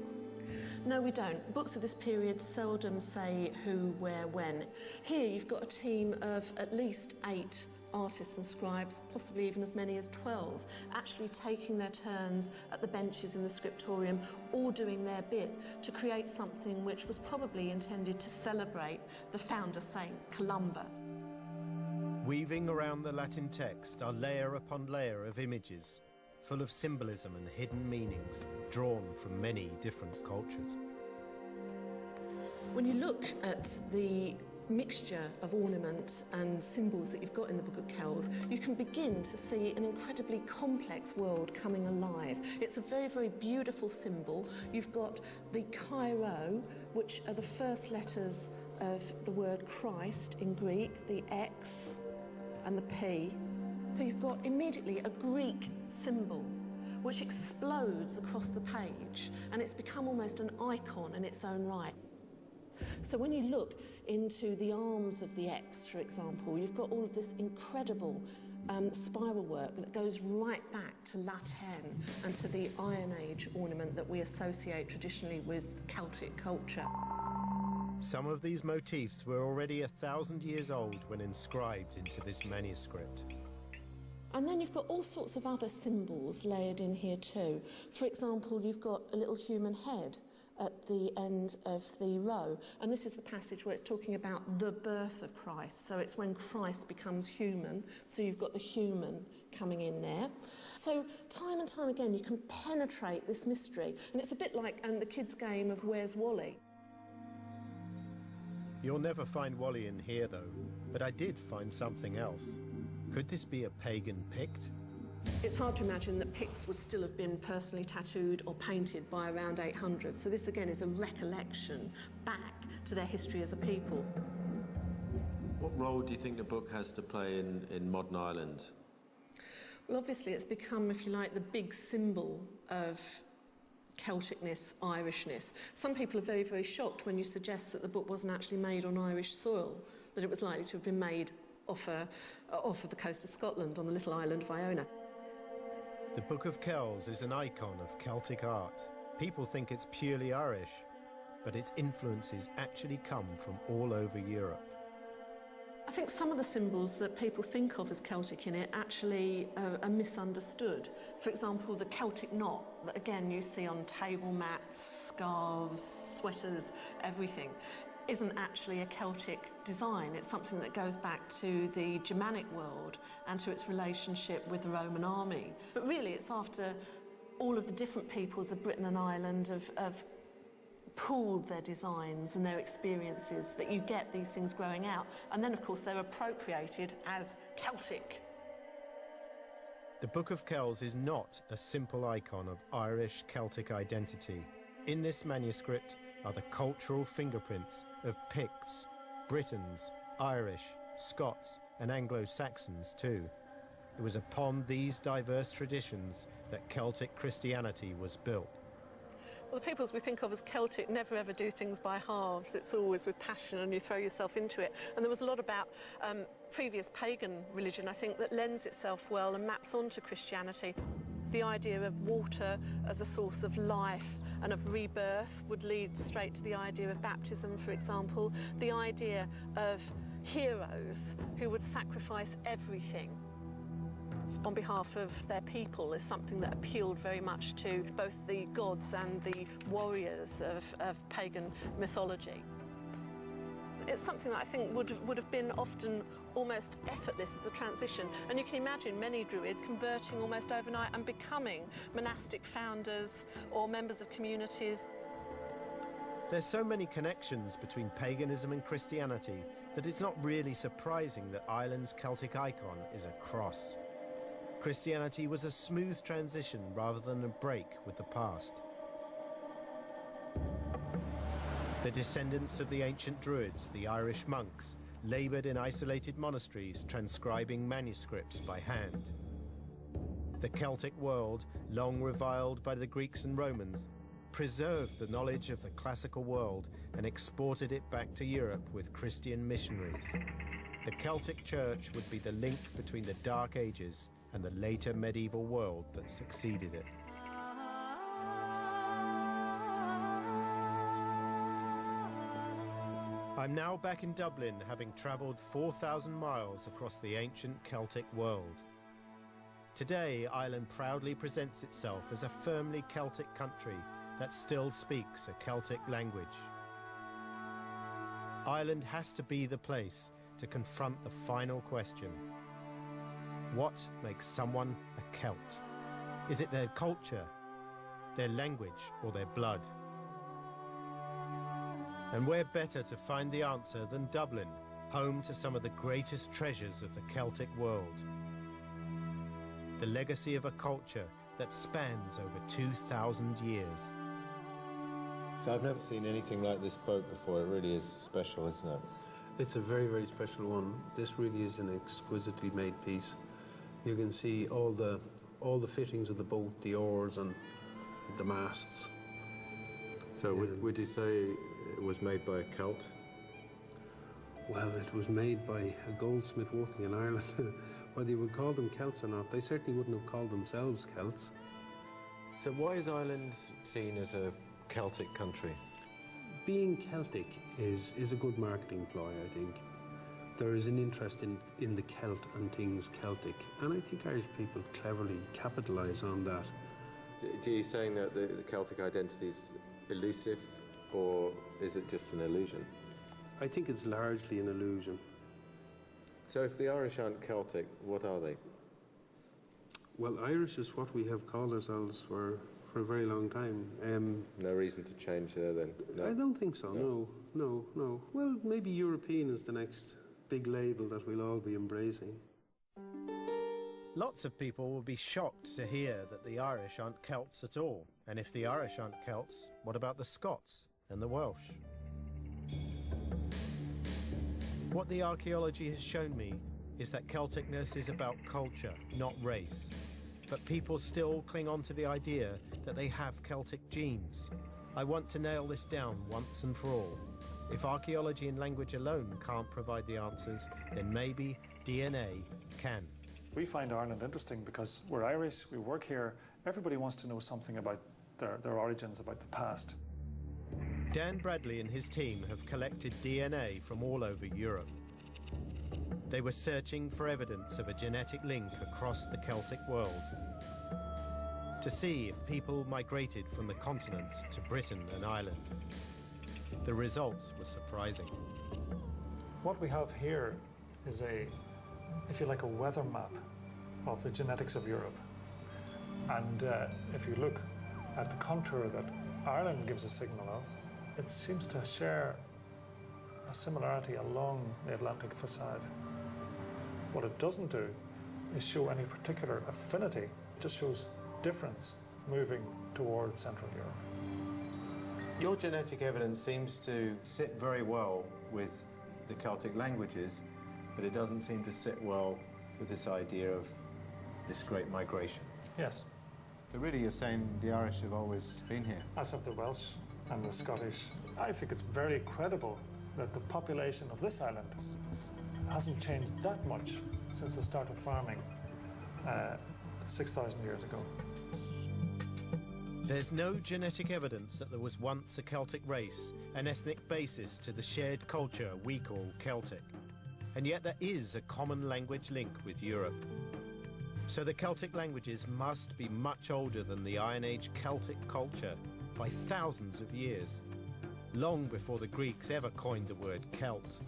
No, we don't. Books of this period seldom say who, where, when. Here you've got a team of at least 8 artists and scribes, possibly even as many as 12, actually taking their turns at the benches in the scriptorium, all doing their bit to create something which was probably intended to celebrate the founder saint, Columba. Weaving around the Latin text are layer upon layer of images, full of symbolism and hidden meanings, drawn from many different cultures. When you look at the mixture of ornament and symbols that you've got in the Book of Kells, you can begin to see an incredibly complex world coming alive. It's a very, very beautiful symbol. You've got the Chi-Rho, which are the first letters of the word Christ in Greek, the X and the P. So you've got immediately a Greek symbol which explodes across the page, and it's become almost an icon in its own right. So when you look into the arms of the X, for example, you've got all of this incredible spiral work that goes right back to Latin and to the Iron Age ornament that we associate traditionally with Celtic culture. Some of these motifs were already 1,000 years old when inscribed into this manuscript. And then you've got all sorts of other symbols layered in here too. For example, you've got a little human head at the end of the row. And this is the passage where it's talking about the birth of Christ. So it's when Christ becomes human. So you've got the human coming in there. So time and time again, you can penetrate this mystery. And it's a bit like the kids' game of Where's Wally? You'll never find Wally in here, though. But I did find something else. Could this be a pagan Pict? It's hard to imagine that Picts would still have been personally tattooed or painted by around 800. So this again is a recollection back to their history as a people. What role do you think the book has to play in modern Ireland? Well, obviously it's become, if you like, the big symbol of Celticness, Irishness. Some people are very, very shocked when you suggest that the book wasn't actually made on Irish soil, that it was likely to have been made off of the coast of Scotland on the little island of Iona. The Book of Kells is an icon of Celtic art. People think it's purely Irish, but its influences actually come from all over Europe. I think some of the symbols that people think of as Celtic in it actually are misunderstood. For example, the Celtic knot that again you see on table mats, scarves, sweaters, everything, isn't actually a Celtic design. It's something that goes back to the Germanic world and to its relationship with the Roman army. But really it's after all of the different peoples of Britain and Ireland have pooled their designs and their experiences that you get these things growing out. And then of course they're appropriated as Celtic. The Book of Kells is not a simple icon of Irish Celtic identity. In this manuscript are the cultural fingerprints of Picts, Britons, Irish, Scots and Anglo-Saxons too. It was upon these diverse traditions that Celtic Christianity was built. Well, the peoples we think of as Celtic never ever do things by halves. It's always with passion and you throw yourself into it. And there was a lot about previous pagan religion, I think, that lends itself well and maps onto Christianity. The idea of water as a source of life and of rebirth would lead straight to the idea of baptism, for example. The idea of heroes who would sacrifice everything on behalf of their people is something that appealed very much to both the gods and the warriors of pagan mythology. It's something that I think would have been often almost effortless as a transition, and you can imagine many Druids converting almost overnight and becoming monastic founders or members of communities. There's so many connections between paganism and Christianity that it's not really surprising that Ireland's Celtic icon is a cross. Christianity was a smooth transition rather than a break with the past. The descendants of the ancient Druids, the Irish monks, laboured in isolated monasteries transcribing manuscripts by hand. The Celtic world, long reviled by the Greeks and Romans, preserved the knowledge of the classical world and exported it back to Europe with Christian missionaries. The Celtic Church would be the link between the Dark Ages and the later medieval world that succeeded it. I'm now back in Dublin, having travelled 4,000 miles across the ancient Celtic world. Today, Ireland proudly presents itself as a firmly Celtic country that still speaks a Celtic language. Ireland has to be the place to confront the final question. What makes someone a Celt? Is it their culture, their language, or their blood? And where better to find the answer than Dublin, home to some of the greatest treasures of the Celtic world? The legacy of a culture that spans over 2,000 years. So I've never seen anything like this boat before. It really is special, isn't it? It's a very, very special one. This really is an exquisitely made piece. You can see all the fittings of the boat, the oars and the masts. So would you say it was made by a Celt? Well, it was made by a goldsmith working in Ireland. Whether you would call them Celts or not, they certainly wouldn't have called themselves Celts. So why is Ireland seen as a Celtic country? Being Celtic is a good marketing ploy, I think. There is an interest in the Celt and things Celtic, and I think Irish people cleverly capitalise on that. Are you saying that the Celtic identity is elusive, or is it just an illusion? I think it's largely an illusion. So if the Irish aren't Celtic, what are they? Well, Irish is what we have called ourselves for a very long time. No reason to change there then? No? I don't think so, no. Well, maybe European is the next big label that we'll all be embracing. Lots of people will be shocked to hear that the Irish aren't Celts at all. And if the Irish aren't Celts, what about the Scots and the Welsh? What the archaeology has shown me is that Celticness is about culture, not race. But people still cling on to the idea that they have Celtic genes. I want to nail this down once and for all. If archaeology and language alone can't provide the answers, then maybe DNA can. We find Ireland interesting because we're Irish, we work here, everybody wants to know something about their origins, about the past. Dan Bradley and his team have collected DNA from all over Europe. They were searching for evidence of a genetic link across the Celtic world, to see if people migrated from the continent to Britain and Ireland. The results were surprising. What we have here is if you like, a weather map of the genetics of Europe. And if you look at the contour that Ireland gives a signal of, it seems to share a similarity along the Atlantic facade. What it doesn't do is show any particular affinity, it just shows difference moving towards Central Europe. Your genetic evidence seems to sit very well with the Celtic languages, but it doesn't seem to sit well with this idea of this great migration. Yes. So really you're saying the Irish have always been here? As have the Welsh and the Scottish. I think it's very credible that the population of this island hasn't changed that much since the start of farming 6,000 years ago. There's no genetic evidence that there was once a Celtic race, an ethnic basis to the shared culture we call Celtic. And yet there is a common language link with Europe. So the Celtic languages must be much older than the Iron Age Celtic culture by thousands of years, long before the Greeks ever coined the word Celt.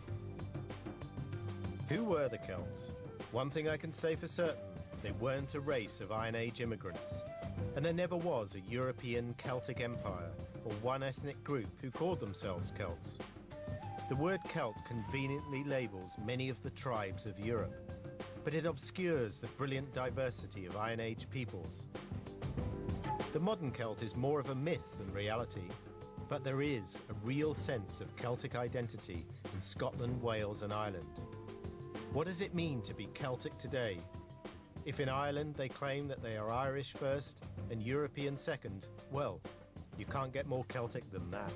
Who were the Celts? One thing I can say for certain, they weren't a race of Iron Age immigrants, and there never was a European Celtic empire or one ethnic group who called themselves Celts. The word Celt conveniently labels many of the tribes of Europe, but it obscures the brilliant diversity of Iron Age peoples. The modern Celt is more of a myth than reality, but there is a real sense of Celtic identity in Scotland, Wales and Ireland. What does it mean to be Celtic today? If in Ireland they claim that they are Irish first and European second, well, you can't get more Celtic than that.